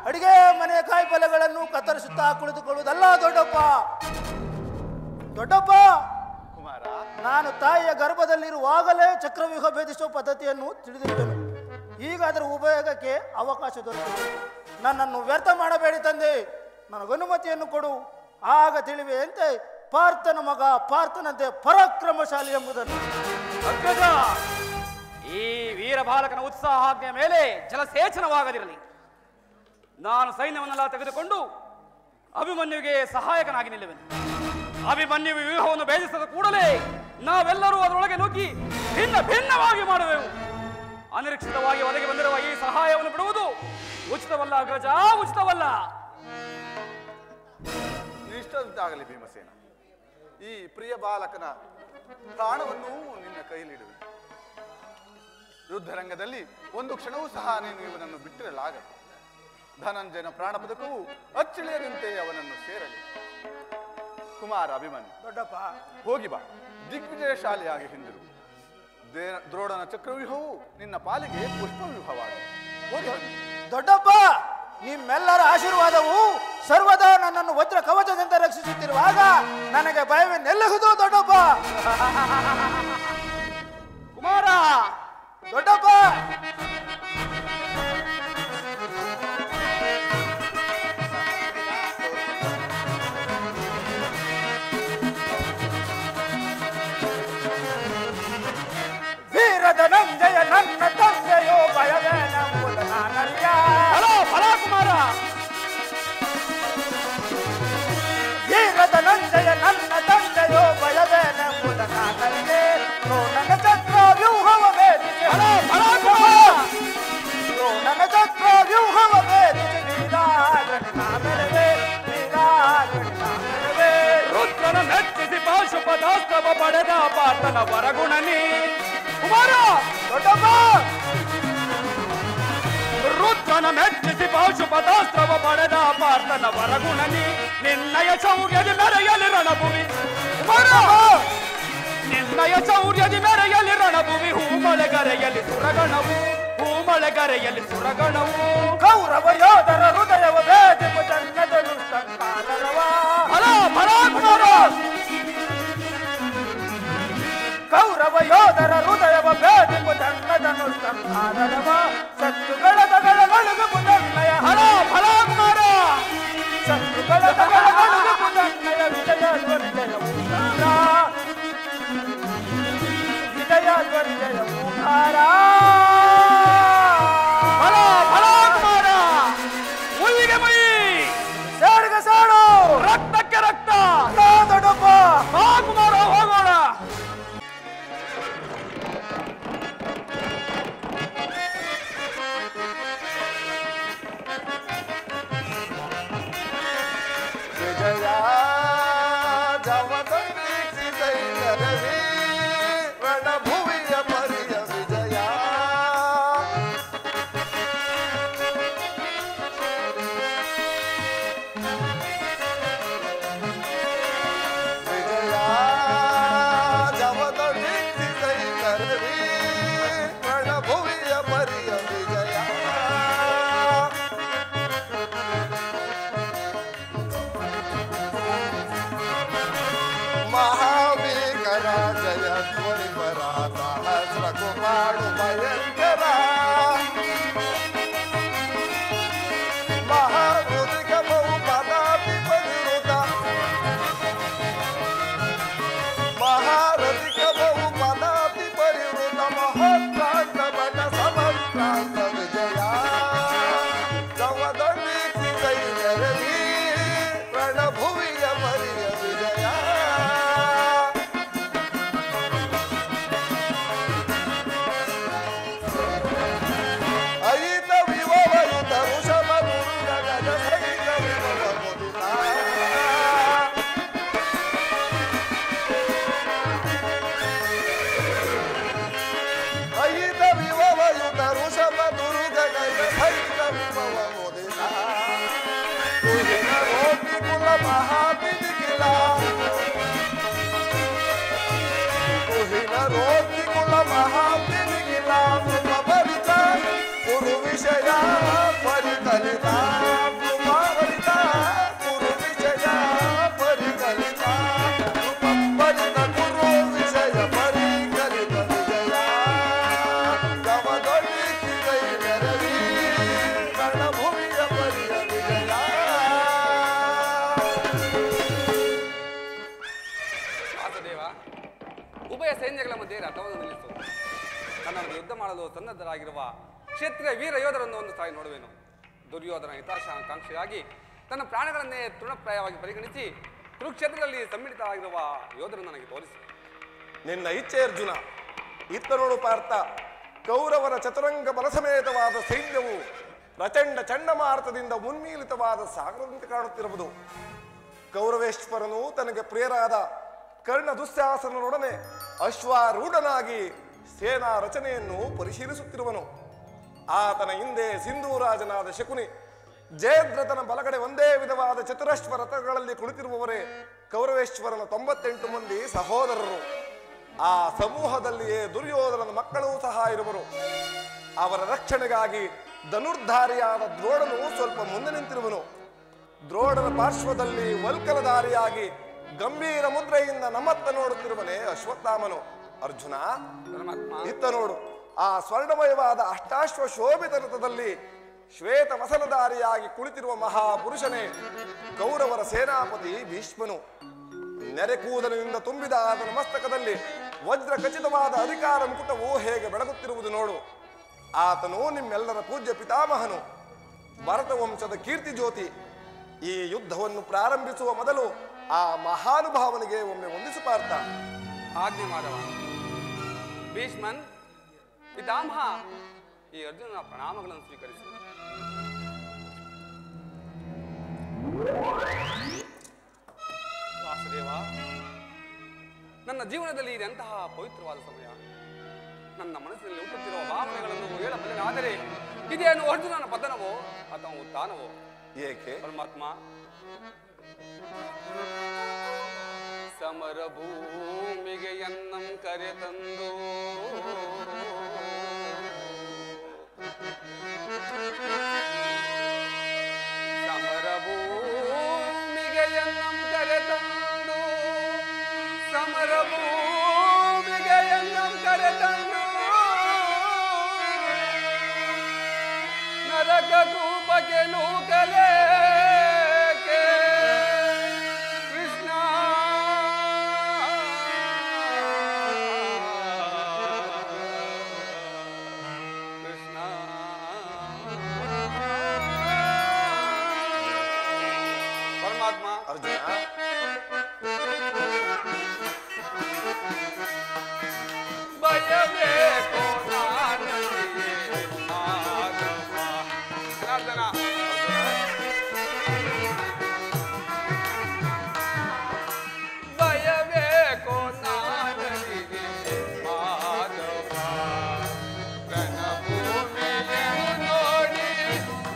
ಅಡಿಗೆ ಮನೆಯ ಕಾಯಿಪಲ್ಯಗಳನ್ನು ಕತ್ತರಿಸುತ್ತಾ ಕುಳಿತುಕೊಳ್ಳುವುದಲ್ಲ ದೊಡ್ಡಪ್ಪ. ದೊಡ್ಡಪ್ಪ, ಕುಮಾರ, ನಾನು ತಾಯಿಯ ಗರ್ಭದಲ್ಲಿರುವಾಗಲೇ ಚಕ್ರವ್ಯೂಹ ಭೇದಿಸುವ ಪದ್ಧತಿಯನ್ನು ತಿಳಿದಿರುವೆನು. ಈಗ ಅದರ ಉಪಯೋಗಕ್ಕೆ ಅವಕಾಶ ದೊರೆತಿದೆ. ನನ್ನನ್ನು ವ್ಯರ್ಥ ಮಾಡಬೇಡಿ ತಂದೆ, ನನಗನುಮತಿಯನ್ನು ಕೊಡು. ಆಗ ತಿಳಿವೆಯಂತೆ ಪಾರ್ಥನ ಮಗ ಪಾರ್ಥನಂತೆ ಪರಾಕ್ರಮಶಾಲಿ ಎಂಬುದನ್ನು. ಅಗ್ರಜ, ಈ ವೀರ ಬಾಲಕನ ಉತ್ಸಾಹಾಜ್ಞೆಯ ಮೇಲೆ ಜಲಸೇಚನವಾಗದಿರಲಿ. ನಾನು ಸೈನ್ಯವನ್ನೆಲ್ಲ ತೆಗೆದುಕೊಂಡು ಅಭಿಮನ್ಯುವಿಗೆ ಸಹಾಯಕನಾಗಿ ನಿಲ್ಲುವೆನು. ಅಭಿಮನ್ಯು ವ್ಯೂಹವನ್ನು ಭೇದಿಸಿದ ಕೂಡಲೇ ನಾವೆಲ್ಲರೂ ಅದರೊಳಗೆ ನುಗ್ಗಿ ಭಿನ್ನ ಭಿನ್ನವಾಗಿ ಮಾಡುವೆವು. ಅನಿರೀಕ್ಷಿತವಾಗಿ ಒದಗಿ ಬಂದಿರುವ ಈ ಸಹಾಯವನ್ನು ಬಿಡುವುದು ಉಚಿತವಲ್ಲ ಅಗ್ರಜ, ಉಚಿತವಲ್ಲ. ಇಷ್ಟದಾಗಲಿ ಭೀಮಸೇನ. ಈ ಪ್ರಿಯ ಬಾಲಕನ ಪ್ರಾಣವನ್ನು ನಿನ್ನ ಕೈಲಿಡುವೆ. ಯುದ್ಧರಂಗದಲ್ಲಿ ಒಂದು ಕ್ಷಣವೂ ಸಹ ನೀನು ಇವನನ್ನು ಬಿಟ್ಟಿರಲಾಗ. ಧನಂಜಯನ ಪ್ರಾಣ ಪದಕವು ಅಚ್ಚಿಳಿಯದಂತೆ ಅವನನ್ನು ಸೇರಲಿ. ಕುಮಾರ ಅಭಿಮನ್ಯು, ದೊಡ್ಡಪ್ಪ, ಹೋಗಿ ಬಾ, ದಿಗ್ವಿಜಯಶಾಲಿಯಾಗಿ ಹಿಂದಿರು. ದ್ರೋಣನ ಚಕ್ರವ್ಯೂಹವು ನಿನ್ನ ಪಾಲಿಗೆ ಪುಷ್ಪವ್ಯೂಹವಾಗಿ ಹೋಗಿ ಬನ್ನಿ. ದೊಡ್ಡಪ್ಪ, ನಿಮ್ಮೆಲ್ಲರ ಆಶೀರ್ವಾದವು ಸರ್ವದಾ ನನ್ನನ್ನು ವಜ್ರ ಕವಚದಂತೆ ರಕ್ಷಿಸುತ್ತಿರುವಾಗ ನನಗೆ ಭಯವೇನೆಲ್ಲಹುದು ದೊಡ್ಡಪ್ಪ. ಕುಮಾರ, ದೊಡ್ಡಪ್ಪ, ಧನಂಜಯ ನನ್ನ ತಂದೆಯೋ ಭಯವೇನೆಂಬುದು ನಾನರಿಯ. ಹಲೋ ಹಲೋ ಕುಮಾರ. ವೀರ ಧನಂಜಯ ನನ್ನ ತಂದೆಯೋ ಭಯವೇನೆಂಬುದು ನಾನರಿಯೆ. ದ್ರೋಣನ ಚಕ್ರ ವ್ಯೂಹವ ಭೇದಿಸಿ, ಹಲೋ ಹಲೋ ಕುಮಾರ. ದ್ರೋಣನ ಚಕ್ರ ವ್ಯೂಹವ ಭೇದಿಸಿ ವೀರಾಗಣಿ ನಾಮೆರವೆ, ವೀರಾಗಣಿ ನಾಮೆರವೆ. ರುದ್ರನ ಮೆಚ್ಚಿಸಿ ಪಾಶುಪದಾಸ್ತವ ಪಡೆದ ಪಾರ್ಥನ ವರಗುಣನಿ. ಕುಮಾರ, ದೊಡ್ಡಪ್ಪ, ರುದ್ರನ ಮೆಚ್ಚಿಸಿ ಪಾಶುಪದಾಸ್ತ್ರವ ಪಡೆದ ಪಾರ್ಥನ ವರಗುಣನಿ. ನಿನ್ನಯ ಶೌರ್ಯದಿ ಮೆರೆಯಲಿ ರಣಭುವಿ. ಕುಮಾರ, ನಿನ್ನಯ ಶೌರ್ಯದಿ ಮೆರೆಯಲಿ ರಣಭುವಿ. ಹೂಮಳೆಗರೆಯಲಿ ಸುರಗಣವು, ಹೂಮಳೆಗರೆಯಲಿ ಸುರಗಣವು. ಕೌರವ ಯೋಧರ ಹೃದಯವ ಭೇದಿಪು ಜನ್ಮದನು ಸಂಕಾರವ. ಹಲೋ ಹಲೋ ಕುಮಾರ. ಕೌರವ ಯೋಧರ ಹೃದಯವ ಭೇದಿಪು ಜನ್ಮದನು ಸಂಕಾರವ. ಶತ್ರುಗಳ ತಗಳಗಳಿಗೆ ಪುನರ್ನಯ. ಹಲೋ ಹಲೋ ಕುಮಾರ. ಶತ್ರುಗಳ ತಗಳಗಳಿಗೆ ಪುನರ್ನಯ. ವಿಜಯ ಧ್ವನಿಜಯ ವಿಜಯ ಧ್ವನಿಜಯ ಊಹಾರ. ಹಲೋ ಹಲೋ ಕುಮಾರ. ಮುಲ್ಲಿಗೆ ಮೈ, ಸೇಡಿಗೆ ಸೇಡು, ರಕ್ತಕ್ಕೆ ರಕ್ತ. ದೊಡ್ಡಪ್ಪ. ಬಾ ಕುಮಾರ, ಹೋಗೋಣ. ವಿಜಯ ಜವದೀಕ್ಷಿತೈರವಿ ರಣಭುವಿಯ ಪರಿಯ ವಿಜಯ. ವಿಜಯ ಜವದೀಕ್ಷಿತೈರವಿ ರಣಭುವಿಯ ಪರಿಯ ವಿಜಯ. ಮಹಾವೀಕರ ಜಯ ಧ್ವನಿ ಪರಾತ ಹಸ್ರಕು ಮಾಡು ಭಯಂಕರ. ಮಹಾರುದಿಕ ಬಹು ಪದಾತಿ ಪರಿವೃತ, ಮಹಾರಥಿಕ ಬಹು ಪದಾತಿ ಪರಿವೃತ. ಮಹತ್ರಾಂತ ಬಟ ಸಮತ್ರಾಂತ ವಿಜಯ. ಜವದೀಕ್ಷಿತೈರವಿ ರಣಭುವಿಯ ಪರಿಯ ವಿಜಯ. ಐತ ವಿವಯುತ ಋಷಭ ಗುರುಗ ಗಜ ಸೈತ ವಿಭವ ಮುದಿತ. ಐತ ವಿವಯುತ ಋಷಭ ಗುರುಗ ಗಜ ಸೈತ ವಿಭವ ಮುದಿತ. ತುಹಿನ ರೋಗಿ ಕುಲ ಮಹಾತಿಥಿ ಕಿಲ, ತುಹಿನ ರೋಗಿ ಕುಲ ಮಹಾತಿಥಿ ಕಿಲ. ಸುಖಭರಿತ ಗುರು ವಿಷಯ ಪರಿಕಲಿತ, ಸುಖಭರಿತ ಗುರು ವಿಷಯ ಪರಿಕಲಿತ. ಸುಖಭರಿತ ಗುರು ವಿಷಯ ಪರಿಕಲಿತ ವಿಜಯ. ಜವದೀಕ್ಷಿತೈರವಿ ರಣಭುವಿಯ ಪರಿಯ ವಿಜಯ. ಮಧ್ಯೆ ರಥವನ್ನು ನಿಲ್ಲಿಸು. ನನ್ನನ್ನು ಯುದ್ಧ ಮಾಡಲು ಸನ್ನದ್ಧರಾಗಿರುವ ಕ್ಷೇತ್ರೀಯ ವೀರ ಯೋಧರನ್ನು ಒಂದು ಸಾರಿ ನೋಡುವೆನು. ದುರ್ಯೋಧನ ಹಿತಾಕಾಂಕ್ಷೆಯಾಗಿ ತನ್ನ ಪ್ರಾಣಗಳನ್ನೇ ತೃಣಪ್ರಾಯವಾಗಿ ಪರಿಗಣಿಸಿ ಕುರುಕ್ಷೇತ್ರದಲ್ಲಿ ಸಮ್ಮಿಳಿತರಾಗಿರುವ ಯೋಧರನ್ನು ನನಗೆ ತೋರಿಸಿ. ನಿನ್ನ ಇಚ್ಛೆ ಅರ್ಜುನ. ಇತ್ತ ನೋಡು ಪಾರ್ಥ, ಕೌರವರ ಚತುರಂಗ ಬಲಸಮೇತವಾದ ಸೈನ್ಯವು ಪ್ರಚಂಡ ಚಂಡಮಾರುತದಿಂದ ಉನ್ಮೀಲಿತವಾದ ಸಾಗರದಂತೆ ಕಾಣುತ್ತಿರುವುದು. ಕೌರವೇಶ್ವರನು ತನಗೆ ಪ್ರಿಯರಾದ ಕರ್ಣ ದುಶ್ಯಾಸನರೊಡನೆ ಅಶ್ವಾರೂಢನಾಗಿ ಸೇನಾ ರಚನೆಯನ್ನು ಪರಿಶೀಲಿಸುತ್ತಿರುವನು. ಆತನ ಹಿಂದೆ ಸಿಂಧೂರಾಜನಾದ ಶಕುನಿ, ಜಯದ್ರಥನ ಬಲಗಡೆ ಒಂದೇ ವಿಧವಾದ ಚತುರಶ್ವ ರಥಗಳಲ್ಲಿ ಕುಳಿತಿರುವವರೇ ಕೌರವೇಶ್ವರನ 98 ಮಂದಿ ಸಹೋದರರು. ಆ ಸಮೂಹದಲ್ಲಿಯೇ ದುರ್ಯೋಧನನ ಮಕ್ಕಳೂ ಸಹ ಇರುವರು. ಅವರ ರಕ್ಷಣೆಗಾಗಿ ಧನುರ್ಧಾರಿಯಾದ ದ್ರೋಣನು ಸ್ವಲ್ಪ ಮುಂದೆ ನಿಂತಿರುವನು. ದ್ರೋಣನ ಪಾರ್ಶ್ವದಲ್ಲಿ ವಲ್ಕಲಧಾರಿಯಾಗಿ ಗಂಭೀರ ಮುದ್ರೆಯಿಂದ ನಮ್ಮತ್ತ ನೋಡುತ್ತಿರುವನೇ ಅಶ್ವತ್ಥಾಮನು. ಅರ್ಜುನ, ಇತ್ತ ನೋಡು, ಆ ಸ್ವರ್ಣಮಯವಾದ ಅಷ್ಟಾಶ್ವ ಶೋಭಿತ ರಥದಲ್ಲಿ ಶ್ವೇತ ವಸನಧಾರಿಯಾಗಿ ಕುಳಿತಿರುವ ಮಹಾಪುರುಷನೇ ಕೌರವರ ಸೇನಾಪತಿ ಭೀಷ್ಮನು. ನೆರೆಕೂದಲಿನಿಂದ ತುಂಬಿದ ಆತನ ಮಸ್ತಕದಲ್ಲಿ ವಜ್ರ ಖಚಿತವಾದ ಅಧಿಕಾರ ಮುಕುಟವು ಹೇಗೆ ಬೆಳಗುತ್ತಿರುವುದು ನೋಡು. ಆತನು ನಿಮ್ಮೆಲ್ಲರ ಪೂಜ್ಯ ಪಿತಾಮಹನು, ಭರತ ವಂಶದ ಕೀರ್ತಿ ಜ್ಯೋತಿ. ಈ ಯುದ್ಧವನ್ನು ಪ್ರಾರಂಭಿಸುವ ಮೊದಲು ಆ ಮಹಾನುಭಾವನಿಗೆ ಒಮ್ಮೆ ವಂದಿಸು ಪಾರ್ಥ. ಆಜ್ಞೆ ಮಾಧವ. ಭೀಷ್ಮನ್, ಪಿತಾಮಹ, ಈ ಅರ್ಜುನನ ಪ್ರಣಾಮಗಳನ್ನು ಸ್ವೀಕರಿಸಿ. ವಾಸುದೇವ, ನನ್ನ ಜೀವನದಲ್ಲಿ ಇದೆಂತಹ ಪವಿತ್ರವಾದ ಸಮಯ. ನನ್ನ ಮನಸ್ಸಿನಲ್ಲಿ ಹುಟ್ಟುತ್ತಿರುವ ಭಾವನೆಗಳನ್ನು ಹೇಳಬಲ್ಲೆನಾದರೆ ಇದೇನು ಅರ್ಜುನನ ಪತನವೋ ಅಥವಾ ಉತ್ಥಾನವೋ? ಏಕೆ ಪರಮಾತ್ಮ? ಸಮರ ಭೂಮಿಗೆ ಎನ್ನಂ ಕರೆ ತಂದು ಸಮರ ಭೂಮಿಗೆ ಎನ್ನಂ ಕರೆ ತಂದು ಸಮರ ಭೂಮಿಗೆ ಎನ್ನಂ ಕರೆ ತಂದು ನರಕ ಕೂಪಕ್ಕೆ ನೂಕಲೇ ಕೃಷ್ಣ. ಕೃಷ್ಣ ಪರಮಾತ್ಮ. ಅರ್ಜುನ, ಭಯಬೇಕು ನಾನನಿಗೆ ಮಾಧವ. ಜನಾರ್ದನ, ಭಯಬೇಕು ನಾನನಿಗೆ ಮಾಧವ. ರಣಭೂಮಿಯನ್ನು ನೋಡಿ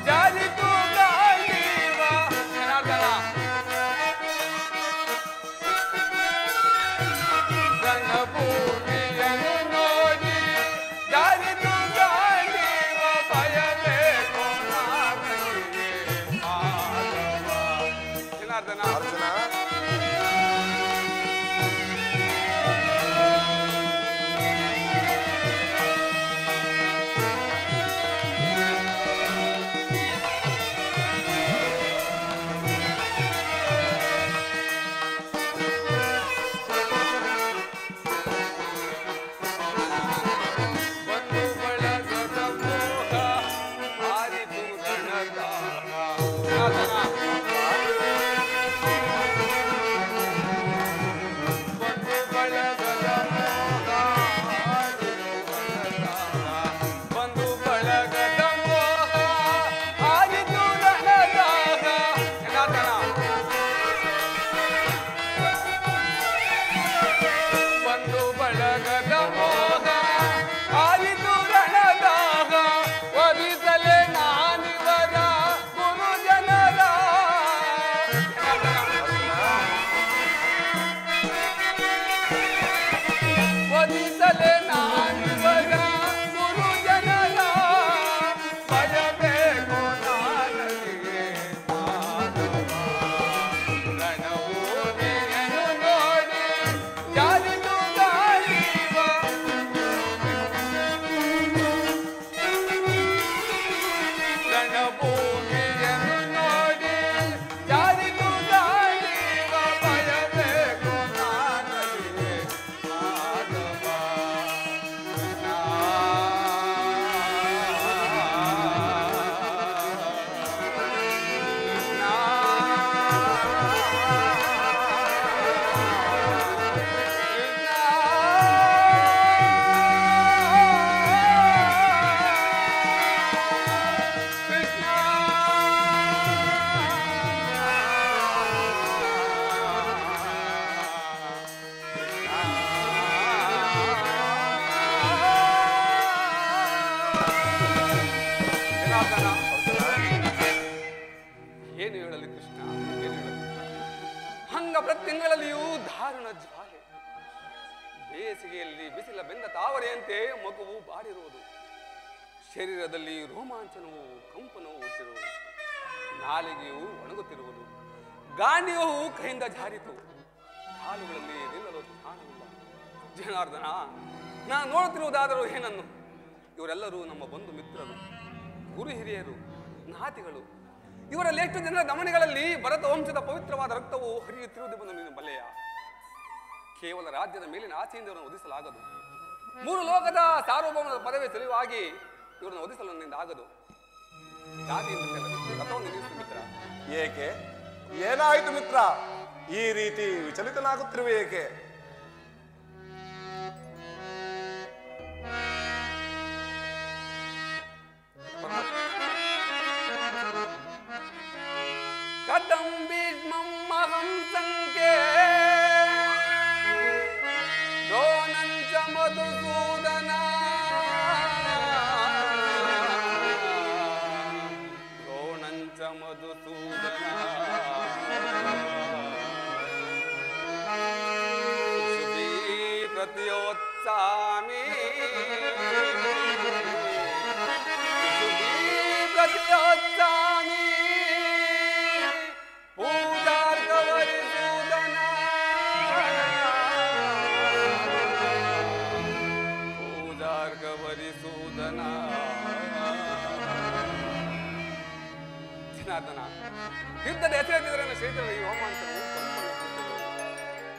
ಜಾರಿತು ಗಾಳಿವ. ಜನಾರ್ದನ, ರಣಭೂಮಿಯನ್ನು ನೋಡಿ ಜಾರಿತು ಗಾಳಿವ. ಭಯಬೇಕು ನಾನನಿಗೆ ಮಾಧವ. ಜನಾರ್ದನ, ಅರ್ಜುನ, ಬಂದು ಬಳಗದ ಮೋಹ ಆರಿತು ರಣಗಾನ. ಜನಾರ್ದನ, ಪ್ರತಿಂಗಳಲ್ಲಿಯೂ ದಾರುಣ ಜ್ವಾಲೆ, ಬೇಸಿಗೆಯಲ್ಲಿ ಬಿಸಿಲ ಬೆಂದ ತಾವರೆಯಂತೆ ಮಗುವು ಬಾಡಿರುವುದು, ಶರೀರದಲ್ಲಿ ರೋಮಾಂಚನವು ಕಂಪನವು ಹುಟ್ಟಿರುವುದು, ನಾಲಿಗೆಯು ಒಣಗುತ್ತಿರುವುದು, ಗಾಂಡಿಯು ಕೈಯಿಂದ ಜಾರಿತು, ಕಾಲುಗಳಲ್ಲಿ ನಿಲ್ಲಲು ಕಾಣವಿಲ್ಲ. ಜನಾರ್ದನ, ನಾನು ನೋಡುತ್ತಿರುವುದಾದರೂ ಏನನ್ನು? ಇವರೆಲ್ಲರೂ ನಮ್ಮ ಬಂಧು ಮಿತ್ರರು, ಗುರು ಹಿರಿಯರು, ನಾತಿಗಳು. ಇವರಲ್ಲಿ ಎಷ್ಟು ಜನರ ದಮನಿಗಳಲ್ಲಿ ಭರತ ವಂಶದ ಪವಿತ್ರವಾದ ರಕ್ತವು ಹರಿಯುತ್ತಿರುವುದೆಂದು ನೀನು ಬಲ್ಲೆಯ? ಕೇವಲ ರಾಜ್ಯದ ಮೇಲಿನ ಆಸೆಯಿಂದ ಇವರನ್ನು ಒದಿಸಲಾಗದು. 3 ಲೋಕದ ಸಾರ್ವಭೌಮದ ಪದವಿ ಸಲುವಾಗಿ ಇವರನ್ನು ಒದಿಸಲು ನನ್ನಿಂದ ಆಗದು. ರಥವನ್ನು ನಿಲ್ಲಿಸು ಮಿತ್ರ. ಏಕೆ? ಏನಾಯಿತು ಮಿತ್ರ? ಈ ರೀತಿ ವಿಚಲಿತನಾಗುತ್ತಿರುವೆ ಏಕೆ? ಕಥಂ ಭೀಷ್ಮಂ ಸಂಖ್ಯೆ ದ್ರೋಣಂಚ ಮಧುಸೂದನ ದ್ರೋಣಂಚ ಮಧುಸೂದನ ಶುಭೀ ಪ್ರತಿಯೋತ್ಸಾಮಿ ಶುಭೀ ಪ್ರತಿಯೋತ್ಸಾಮಿ ಜನಾರ್ದನ, ಯುದ್ಧದ ಹೆಸರೆತ್ತಿದರೆ ಕ್ಷೇತ್ರದ ಈ ರೋಮಾಂಚನವು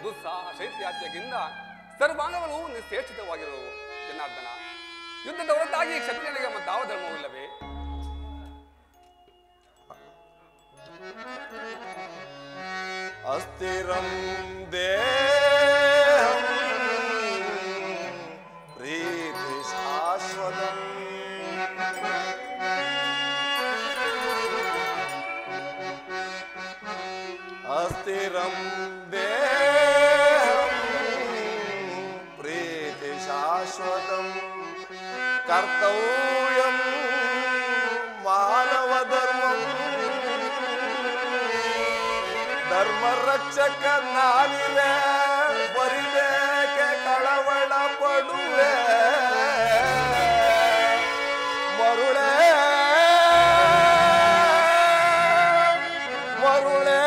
ದುಸ್ಸಾಹ ಶೈತ್ಯಾತ್ಯಕ್ಕಿಂತ ಸರ್ವಾಂಗಗಳು ನಿಶ್ಚೇಷಿತವಾಗಿರುವವು. ಜನಾರ್ದನ, ಯುದ್ಧದ ಹೊರತಾಗಿ ಕ್ಷತ್ರಿಯನಿಗೆ ಮತ್ತಾವ ಧರ್ಮವಿಲ್ಲವೇ? ಅಸ್ಥಿರಂ ದೇಹಂ ಪ್ರೀತಿ ಶಾಶ್ವತಂ ಅಸ್ಥಿರಂ ದೇಹಂ ಪ್ರೀತಿ ಶಾಶ್ವತಂ ಕರ್ತವ್ಯಂ ಮಾನವ ಧರ್ಮಂ ಧರ್ಮ ರಕ್ಷಕ ನಾನಿವೆ ಬರಿಬೇಕೆ ಕಳವಳ ಪಡುವೆ ಮರುಳೆ ಮರುಳೆ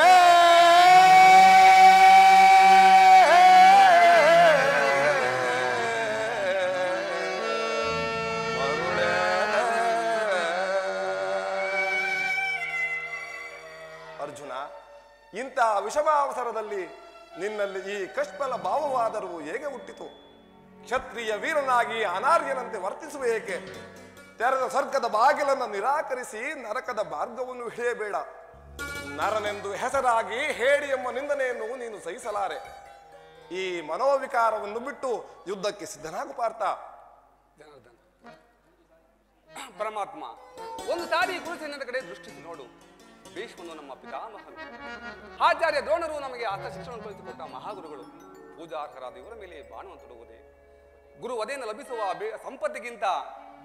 ಅರ್ಜುನ, ಇಂಥ ವಿಷಮಾವಸರದಲ್ಲಿ ನಿನ್ನಲ್ಲಿ ಈ ಕಷ್ಮಲ ಭಾವವಾದರೂ ಹೇಗೆ ಹುಟ್ಟಿತು? ಕ್ಷತ್ರಿಯ ವೀರನಾಗಿ ಅನಾರ್ಯನಂತೆ ವರ್ತಿಸುವ ಏಕೆ? ತೆರೆದ ಸ್ವರ್ಗದ ಬಾಗಿಲನ್ನು ನಿರಾಕರಿಸಿ ನರಕದ ಮಾರ್ಗವನ್ನು ಹಿಡಿಯಬೇಡ. ನರನೆಂದು ಹೆಸರಾಗಿ ಹೇಡಿ ಎಂಬ ನಿಂದನೆಯನ್ನು ನೀನು ಸಹಿಸಲಾರೆ. ಈ ಮನೋವಿಕಾರವನ್ನು ಬಿಟ್ಟು ಯುದ್ಧಕ್ಕೆ ಸಿದ್ಧನಾಗು ಪಾರ್ಥ. ಜನಾರ್ದನ, ಪರಮಾತ್ಮ, ಒಂದು ಸಾರಿ ಗುರುಸಿನ ಕಡೆ ದೃಷ್ಟಿಸಿ ನೋಡು. ಭೀಷ್ಮನು ನಮ್ಮ ಪಿತಾಮಹನು, ಆಚಾರ್ಯ ದ್ರೋಣರು ನಮಗೆ ಆತ ಶಿಕ್ಷಣ ಕಲಿಸಿಕೊಟ್ಟ ಮಹಾಗುರುಗಳು. ಪೂಜಾರ್ಹರಾದ ಇವರ ಮೇಲೆ ಬಾಣವನ್ನು ತೊಡುವುದೇ? ಗುರು ವಧೆಯನ್ನು ಲಭಿಸುವ ಸಂಪತ್ತಿಗಿಂತ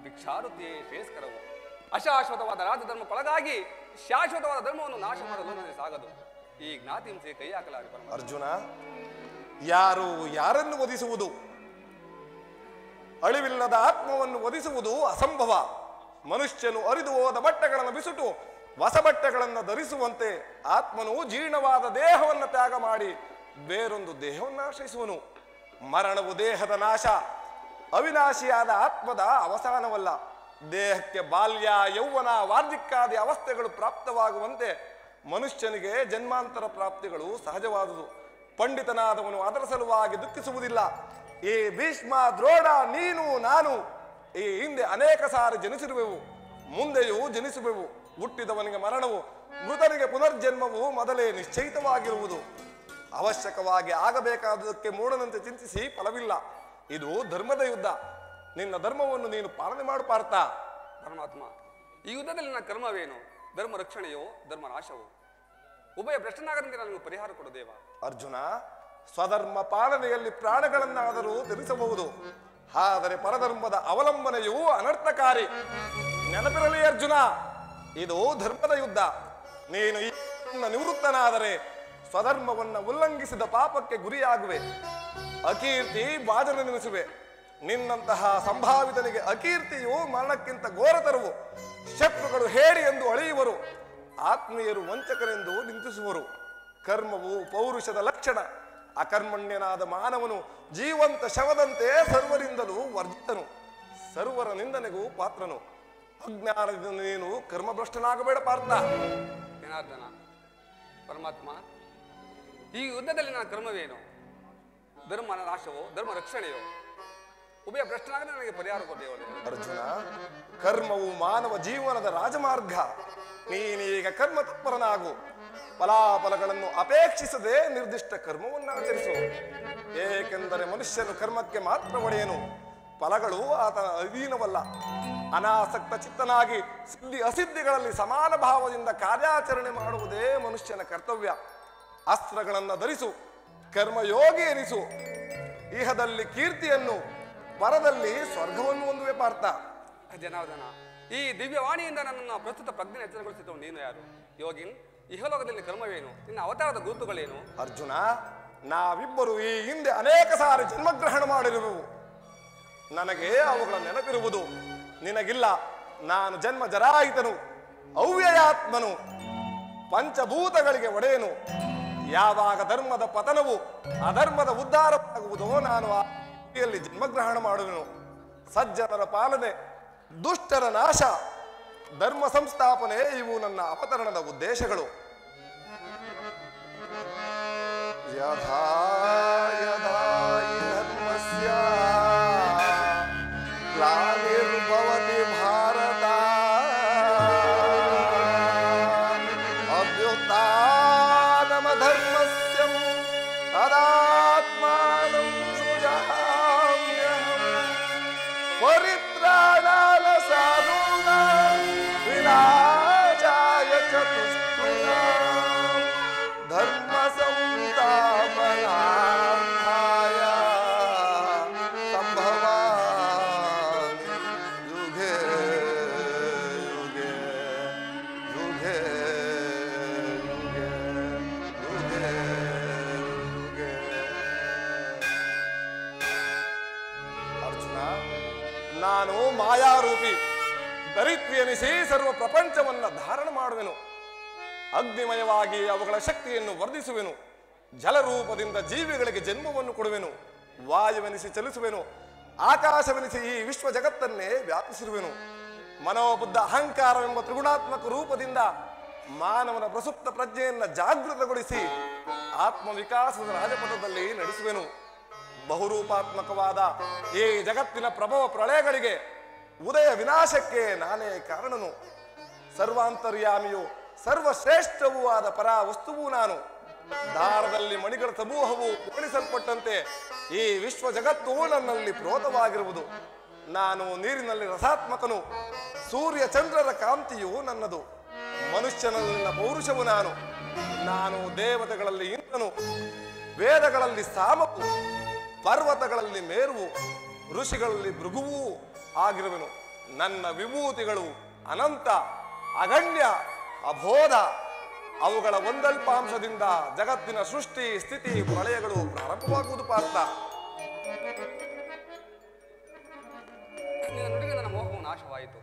ಭಿಕ್ಷಾರುತಿಯೇ ಶ್ರೇಯಸ್ಕರವು. ಅಶಾಶ್ವತವಾದ ರಾಜಧರ್ಮಕ್ಕೊಳಗಾಗಿ ಶಾಶ್ವತವಾದ ಧರ್ಮವನ್ನು ನಾಶ ಮಾಡಲು ನನಗೆ ಸಾಗದು. ಈ ಜ್ಞಾತಿಹಿಂಸೆ ಕೈ ಹಾಕಲಾರೆ. ಅರ್ಜುನ, ಯಾರು ಯಾರನ್ನು ವಧಿಸುವುದು? ಅಳಿವಿಲ್ಲದ ಆತ್ಮವನ್ನು ವಧಿಸುವುದು ಅಸಂಭವ. ಮನುಷ್ಯನು ಅರಿದು ಹೋದ ಬಟ್ಟೆಗಳನ್ನು ಬಿಸುಟು ಹೊಸ ಬಟ್ಟೆಗಳನ್ನು ಧರಿಸುವಂತೆ ಆತ್ಮನು ಜೀರ್ಣವಾದ ದೇಹವನ್ನು ತ್ಯಾಗ ಮಾಡಿ ಬೇರೊಂದು ದೇಹವನ್ನು ಆಶ್ರಯಿಸುವನು. ಮರಣವು ದೇಹದ ನಾಶ, ಅವಿನಾಶಿಯಾದ ಆತ್ಮದ ಅವಸಾನವಲ್ಲ. ದೇಹಕ್ಕೆ ಬಾಲ್ಯ, ಯೌವನ, ವಾರ್ಧಿಕ್ಯಾದಿ ಅವಸ್ಥೆಗಳು ಪ್ರಾಪ್ತವಾಗುವಂತೆ ಮನುಷ್ಯನಿಗೆ ಜನ್ಮಾಂತರ ಪ್ರಾಪ್ತಿಗಳು ಸಹಜವಾದುದು. ಪಂಡಿತನಾದವನು ಅದರ ಸಲುವಾಗಿ ದುಃಖಿಸುವುದಿಲ್ಲ. ಈ ಭೀಷ್ಮ, ದ್ರೋಣ, ನೀನು, ನಾನು ಈ ಹಿಂದೆ ಅನೇಕ ಸಾರಿ ಜನಿಸಿರುವೆವು, ಮುಂದೆಯೂ ಜನಿಸುವೆವು. ಹುಟ್ಟಿದವನಿಗೆ ಮರಣವು, ಮೃತನಿಗೆ ಪುನರ್ಜನ್ಮವು ಮೊದಲೇ ನಿಶ್ಚಯಿತವಾಗಿರುವುದು. ಅವಶ್ಯಕವಾಗಿ ಆಗಬೇಕಾದುದಕ್ಕೆ ಮೂಢನಂತೆ ಚಿಂತಿಸಿ ಫಲವಿಲ್ಲ. ಇದು ಧರ್ಮದ ಯುದ್ಧ. ನಿನ್ನ ಧರ್ಮವನ್ನು ನೀನು ಪಾಲನೆ ಮಾಡು ಪಾರ್ಥ. ಪರಮಾತ್ಮ, ಈ ಯುದ್ಧದಲ್ಲಿ ನನ್ನ ಕರ್ಮವೇನು? ಧರ್ಮ ರಕ್ಷಣೆಯೋ ಧರ್ಮ ನಾಶವೋ? ಉಭಯ ಭ್ರಷ್ಟನಾಗದಂತೆ ನನಗೆ ಪರಿಹಾರ ಕೊಡು ದೇವ. ಅರ್ಜುನ, ಸ್ವಧರ್ಮ ಪಾಲನೆಯಲ್ಲಿ ಪ್ರಾಣಗಳನ್ನಾದರೂ ತ್ಯಜಿಸಬಹುದು, ಆದರೆ ಪರಧರ್ಮದ ಅವಲಂಬನೆಯು ಅನರ್ಥಕಾರಿ. ನೆನಪಿರಲಿ ಅರ್ಜುನ, ಇದು ಧರ್ಮದ ಯುದ್ಧ. ನೀನು ನಿವೃತ್ತನಾದರೆ ಸ್ವಧರ್ಮವನ್ನ ಉಲ್ಲಂಘಿಸಿದ ಪಾಪಕ್ಕೆ ಗುರಿಯಾಗುವೆ. ಅಕೀರ್ತಿ ಬಾಜನೆನಿಸುವೆ. ನಿನ್ನಂತಹ ಸಂಭಾವಿತನಿಗೆ ಅಕೀರ್ತಿಯು ಮರಣಕ್ಕಿಂತ ಘೋರತರವು. ಶತ್ರುಗಳು ಹೇಳಿ ಎಂದು ಅಳೆಯುವರು, ಆತ್ಮೀಯರು ವಂಚಕರೆಂದು ನಿಂದಿಸುವರು. ಕರ್ಮವು ಪೌರುಷದ ಲಕ್ಷಣ. ಅಕರ್ಮಣ್ಯನಾದ ಮಾನವನು ಜೀವಂತ ಶವದಂತೆ ಸರ್ವರಿಂದಲೂ ವರ್ಜಿತನು, ಸರ್ವರ ನಿಂದನೆಗೂ ಪಾತ್ರನು. ಅಜ್ಞಾನದಿಂದ ನೀನು ಕರ್ಮಭ್ರಷ್ಟನಾಗಬೇಡ ಪಾರ್ಥ. ಜನಾರ್ದನ, ಪರಮಾತ್ಮ, ಈ ಯುದ್ಧದಲ್ಲಿ ನನ್ನ ಕರ್ಮವೇನು? ಧರ್ಮ ನಾಶವೋ ಧರ್ಮ ರಕ್ಷಣೆಯೋ? ಉಭಯ ಭ್ರಷ್ಟನಾಗದೆ ನನಗೆ ಪರಿಹಾರ ಕೊಟ್ಟೇವಲ್ಲ. ಅರ್ಜುನ, ಕರ್ಮವು ಮಾನವ ಜೀವನದ ರಾಜಮಾರ್ಗ. ನೀನೀಗ ಕರ್ಮ ತತ್ಪರನಾಗು. ಫಲಾಫಲಗಳನ್ನು ಅಪೇಕ್ಷಿಸದೆ ನಿರ್ದಿಷ್ಟ ಕರ್ಮವನ್ನು ಆಚರಿಸು. ಏಕೆಂದರೆ ಮನುಷ್ಯನು ಕರ್ಮಕ್ಕೆ ಮಾತ್ರ ಒಡೆಯನು, ಫಲಗಳು ಆತನ ಅಧೀನವಲ್ಲ. ಅನಾಸಕ್ತ ಚಿತ್ತನಾಗಿ ಸಿದ್ಧಿ ಅಸಿದ್ಧಿಗಳಲ್ಲಿ ಸಮಾನ ಭಾವದಿಂದ ಕಾರ್ಯಾಚರಣೆ ಮಾಡುವುದೇ ಮನುಷ್ಯನ ಕರ್ತವ್ಯ. ಅಸ್ತ್ರಗಳನ್ನು ಧರಿಸು, ಕರ್ಮಯೋಗಿ ಎನಿಸು. ಇಹದಲ್ಲಿ ಕೀರ್ತಿಯನ್ನು, ಪರದಲ್ಲಿ ಸ್ವರ್ಗವನ್ನು ಹೊಂದುವೆ ಪಾರ್ಥ. ಜನಾರ್ದನ, ಈ ದಿವ್ಯವಾಣಿಯಿಂದ ನನ್ನನ್ನು ಪ್ರಸ್ತುತ ಪ್ರಜ್ಞೆ ಎಚ್ಚರಗೊಳಿಸಿದವು ನೀನು ಯಾರು? ಯೋಗಿನ್, ಇಹಲೋಕದಲ್ಲಿ ಕರ್ಮವೇನು? ನಿನ್ನ ಅವತಾರದ ಗುರುತುಗಳೇನು? ಅರ್ಜುನ, ನಾವಿಬ್ಬರು ಈ ಹಿಂದೆ ಅನೇಕ ಸಾರಿ ಜನ್ಮಗ್ರಹಣ ಮಾಡಿರುವೆವು. ನನಗೆ ಅವುಗಳ ನೆನಪಿರುವುದು, ನಿನಗಿಲ್ಲ. ನಾನು ಜನ್ಮ ಜರಾಯಿತನು, ಅವ್ಯಯಾತ್ಮನು, ಪಂಚಭೂತಗಳಿಗೆ ಒಡೆಯನು. ಯಾವಾಗ ಧರ್ಮದ ಪತನವು ಅಧರ್ಮದ ಉದ್ಧಾರವಾಗುವುದೋ ನಾನು ಆ ಸ್ಥಿತಿಯಲ್ಲಿ ಜನ್ಮಗ್ರಹಣ ಮಾಡುವೆನು. ಸಜ್ಜನರ ಪಾಲನೆ, ದುಷ್ಟರ ನಾಶ, ಧರ್ಮ ಸಂಸ್ಥಾಪನೆ ಇವು ನನ್ನ ಅವತರಣದ ಉದ್ದೇಶಗಳು. ಯಥಾ ಯಥಾ ಧರ್ಮಸ್ಯ ಗ್ಲಾನಿರ್ಭವತಿ ಭಾರತ ಅಭ್ಯುತ್ಥಾನಮಧರ್ಮಸ್ಯ ತದಾತ್ಮಾನಂ ಸೃಜಾಮ್ಯಹಂ ಪರಿತ್ರಾಣಾಯ ಸಾಧೂನಾಂ ವಿನಾಶಾಯ ಚ ದುಷ್ಕೃತಾಂ ಧರ್ಮ ಸಂಸ್ಥಾಪನಾರ್ಥಾಯ ಸಂಭವಾಮಿ ಯುಗೆ ಯುಗೆ ಯುಗೆ ಯುಗೆ ಯುಗೆ ಯುಗೆ. ಅರ್ಜುನ, ನಾನು ಮಾಯಾರೂಪಿ ದರಿತ್ರಿ ಎನಿಸಿ ಸರ್ವ ಪ್ರಪಂಚವನ್ನ ಧಾರಣ ಮಾಡುವೆನು. ಅಗ್ನಿಮಯವಾಗಿ ಅವುಗಳ ಶಕ್ತಿಯನ್ನು ವರ್ಧಿಸುವೆನು. ಜಲರೂಪದಿಂದ ಜೀವಿಗಳಿಗೆ ಜನ್ಮವನ್ನು ಕೊಡುವೆನು. ವಾಯುವೆನಿಸಿ ಚಲಿಸುವೆನು. ಆಕಾಶವೆನಿಸಿ ಈ ವಿಶ್ವ ಜಗತ್ತನ್ನೇ ವ್ಯಾಪಿಸಿರುವೆನು. ಮನೋಬುದ್ಧ ಅಹಂಕಾರವೆಂಬ ತ್ರಿಗುಣಾತ್ಮಕ ರೂಪದಿಂದ ಮಾನವನ ಪ್ರಸುಪ್ತ ಪ್ರಜ್ಞೆಯನ್ನು ಜಾಗೃತಗೊಳಿಸಿ ಆತ್ಮವಿಕಾಸದ ರಾಜಪಥದಲ್ಲಿ ನಡೆಸುವೆನು. ಬಹುರೂಪಾತ್ಮಕವಾದ ಈ ಜಗತ್ತಿನ ಪ್ರಭವ ಪ್ರಳಯಗಳಿಗೆ, ಉದಯ ವಿನಾಶಕ್ಕೆ ನಾನೇ ಕಾರಣನು. ಸರ್ವಾಂತರ್ಯಾಮಿಯು ಸರ್ವಶ್ರೇಷ್ಠವೂ ಆದ ಪರ ವಸ್ತುವು ನಾನು. ದಾರದಲ್ಲಿ ಮಣಿಗಳ ಸಮೂಹವು ಪೋಣಿಸಲ್ಪಟ್ಟಂತೆ ಈ ವಿಶ್ವ ಜಗತ್ತು ನನ್ನಲ್ಲಿ ಪ್ರೋತವಾಗಿರುವುದು. ನಾನು ನೀರಿನಲ್ಲಿ ರಸಾತ್ಮಕನು. ಸೂರ್ಯ ಚಂದ್ರರ ಕಾಂತಿಯು ನನ್ನದು. ಮನುಷ್ಯನಲ್ಲಿನ ಪೌರುಷವು ನಾನು. ನಾನು ದೇವತೆಗಳಲ್ಲಿ ಇಂದ್ರನು, ವೇದಗಳಲ್ಲಿ ಸಾಮವು, ಪರ್ವತಗಳಲ್ಲಿ ಮೇರುವು, ಋಷಿಗಳಲ್ಲಿ ಭೃಗುವೂ ಆಗಿರುವೆನು. ನನ್ನ ವಿಭೂತಿಗಳು ಅನಂತ, ಅಗಣ್ಯ, ಅಬೋಧ. ಅವುಗಳ ಒಂದಲ್ಪಾಂಶದಿಂದ ಜಗತ್ತಿನ ಸೃಷ್ಟಿ ಸ್ಥಿತಿ ಪ್ರಳಯಗಳು ಪ್ರಾರಂಭವಾಗುವುದು ಪಾರ್ಥ. ನಿನ್ನ ನುಡಿಗೆ ನನ್ನ ಮೋಹವು ನಾಶವಾಯಿತು.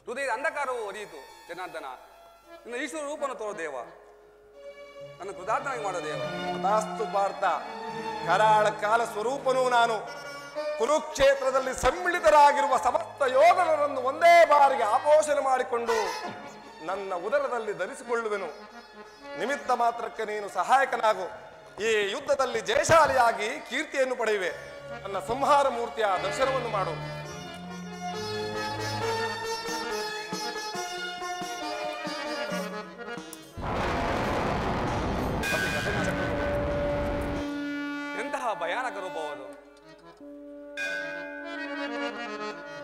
ಹೃದಯದ ಅಂಧಕಾರವು ಒಡೆಯಿತು. ಜನಾರ್ದನ, ನಿನ್ನ ಈಶ್ವರ ರೂಪವನ್ನು ತೋರೋ ದೇವ, ನನ್ನ ಕೃತಾರ್ಥನಾಗಿ ಮಾಡೋ ದೇವ. ತಥಾಸ್ತು ಪಾರ್ಥ. ಕರಾಳ ಕಾಲ ಸ್ವರೂಪನೂ ನಾನು. ಕುರುಕ್ಷೇತ್ರದಲ್ಲಿ ಸಮ್ಮಿಳಿತರಾಗಿರುವ ಸಮಸ್ತ ಯೋಧನರನ್ನು ಒಂದೇ ಬಾರಿಗೆ ಆಪೋಷಣೆ ಮಾಡಿಕೊಂಡು ನನ್ನ ಉದರದಲ್ಲಿ ಧರಿಸಿಕೊಳ್ಳುವೆನು. ನಿಮಿತ್ತ ಮಾತ್ರಕ್ಕೆ ನೀನು ಸಹಾಯಕನಾಗು. ಈ ಯುದ್ಧದಲ್ಲಿ ಜಯಶಾಲಿಯಾಗಿ ಕೀರ್ತಿಯನ್ನು ಪಡೆಯುವೆ. ನನ್ನ ಸಂಹಾರ ಮೂರ್ತಿಯ ದರ್ಶನವನ್ನು ಮಾಡು. ಎಂತಹ ಭಯಾನಕ ರೂಪವದು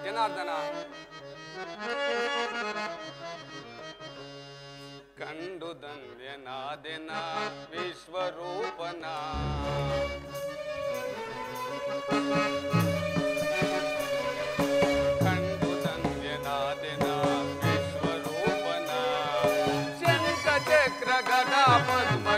ಜನಾರ್ದನ. ಕಂಡು ಧನ್ಯನಾದೆನ ವಿಶ್ವರೂಪನ. ಕಂಡು ಧನ್ಯನಾದೆನ ವಿಶ್ವರೂಪನ. ಶಂಖ ಚಕ್ರ ಗದಾ ಪದ್ಮ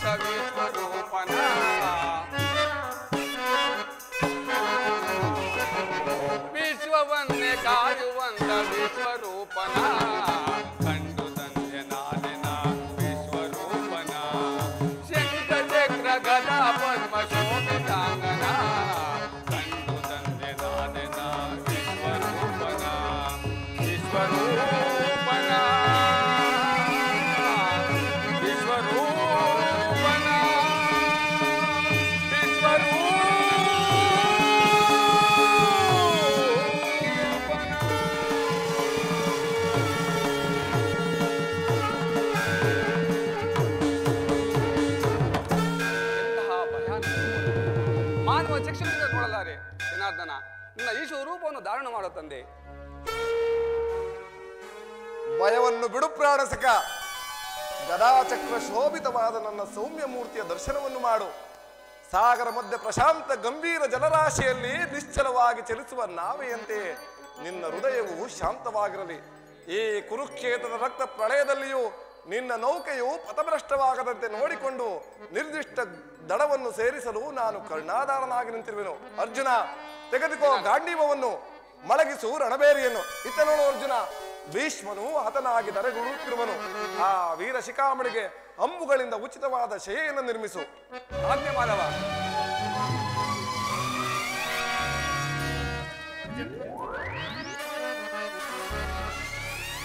ಕಾಯುವಂತ ವಿಶ್ವರೂಪನ ವಿಶ್ವವನ್ನೇ ಕಾಯುವಂತ ವಿಶ್ವರೂಪನ ಕಂಡು ತಂದೆ ನಾದಿನ ವಿಶ್ವರೂಪನ ಶಂಖ ಚಕ್ರ ಗದಾ ಪದ್ಮ ಶೋಭಿತಾಂಗನ ಕಂಡು ತಂದೆ ನಾದಿನ ವಿಶ್ವರೂಪನ ವಿಶ್ವರೂಪನ ವಿಶ್ವರೂಪನ ಮಾನವ ಚಕ್ಷುಗಳಿಂದ ನೋಡಲಾರೆ. ಜನಾರ್ದನ, ನಿನ್ನ ಈ ಸ್ವರೂಪವನ್ನು ಧಾರಣ ಮಾಡೋ ತಂದೆ. ಭಯವನ್ನು ಬಿಡು ಪ್ರಾಣಸಕ. ಗದಾಚಕ್ರ ಶೋಭಿತವಾದ ನನ್ನ ಸೌಮ್ಯ ಮೂರ್ತಿಯ ದರ್ಶನವನ್ನು ಮಾಡು. ಸಾಗರ ಮಧ್ಯೆ ಪ್ರಶಾಂತ ಗಂಭೀರ ಜಲರಾಶಿಯಲ್ಲಿ ನಿಶ್ಚಲವಾಗಿ ಚಲಿಸುವ ನಾವೆಯಂತೆ ನಿನ್ನ ಹೃದಯವು ಶಾಂತವಾಗಿರಲಿ. ಈ ಕುರುಕ್ಷೇತ್ರದ ರಕ್ತ ಪ್ರಳಯದಲ್ಲಿಯೂ ನಿನ್ನ ನೌಕೆಯು ಪಥಭ್ರಷ್ಟವಾಗದಂತೆ ನೋಡಿಕೊಂಡು ನಿರ್ದಿಷ್ಟ ದಡವನ್ನು ಸೇರಿಸಲು ನಾನು ಕರ್ಣಾಧಾರನಾಗಿ ನಿಂತಿರುವೆನು. ಅರ್ಜುನ, ತೆಗೆದುಕೋ ಗಾಂಡೀವವನ್ನು, ಮಲಗಿಸು ರಣಬೇರಿಯನ್ನು. ಇತ್ತ ನೋಡು ಅರ್ಜುನ, ಭೀಷ್ಮನು ಹತನಾಗಿ ಧರೆಗುರುತ್ತಿರುವನು. ಆ ವೀರ ಶಿಖಾಮಣಿಗೆ ಅಂಬುಗಳಿಂದ ಉಚಿತವಾದ ಶಯೆಯನ್ನು ನಿರ್ಮಿಸು. ಆಜ್ಞೆ ಮಾನವ.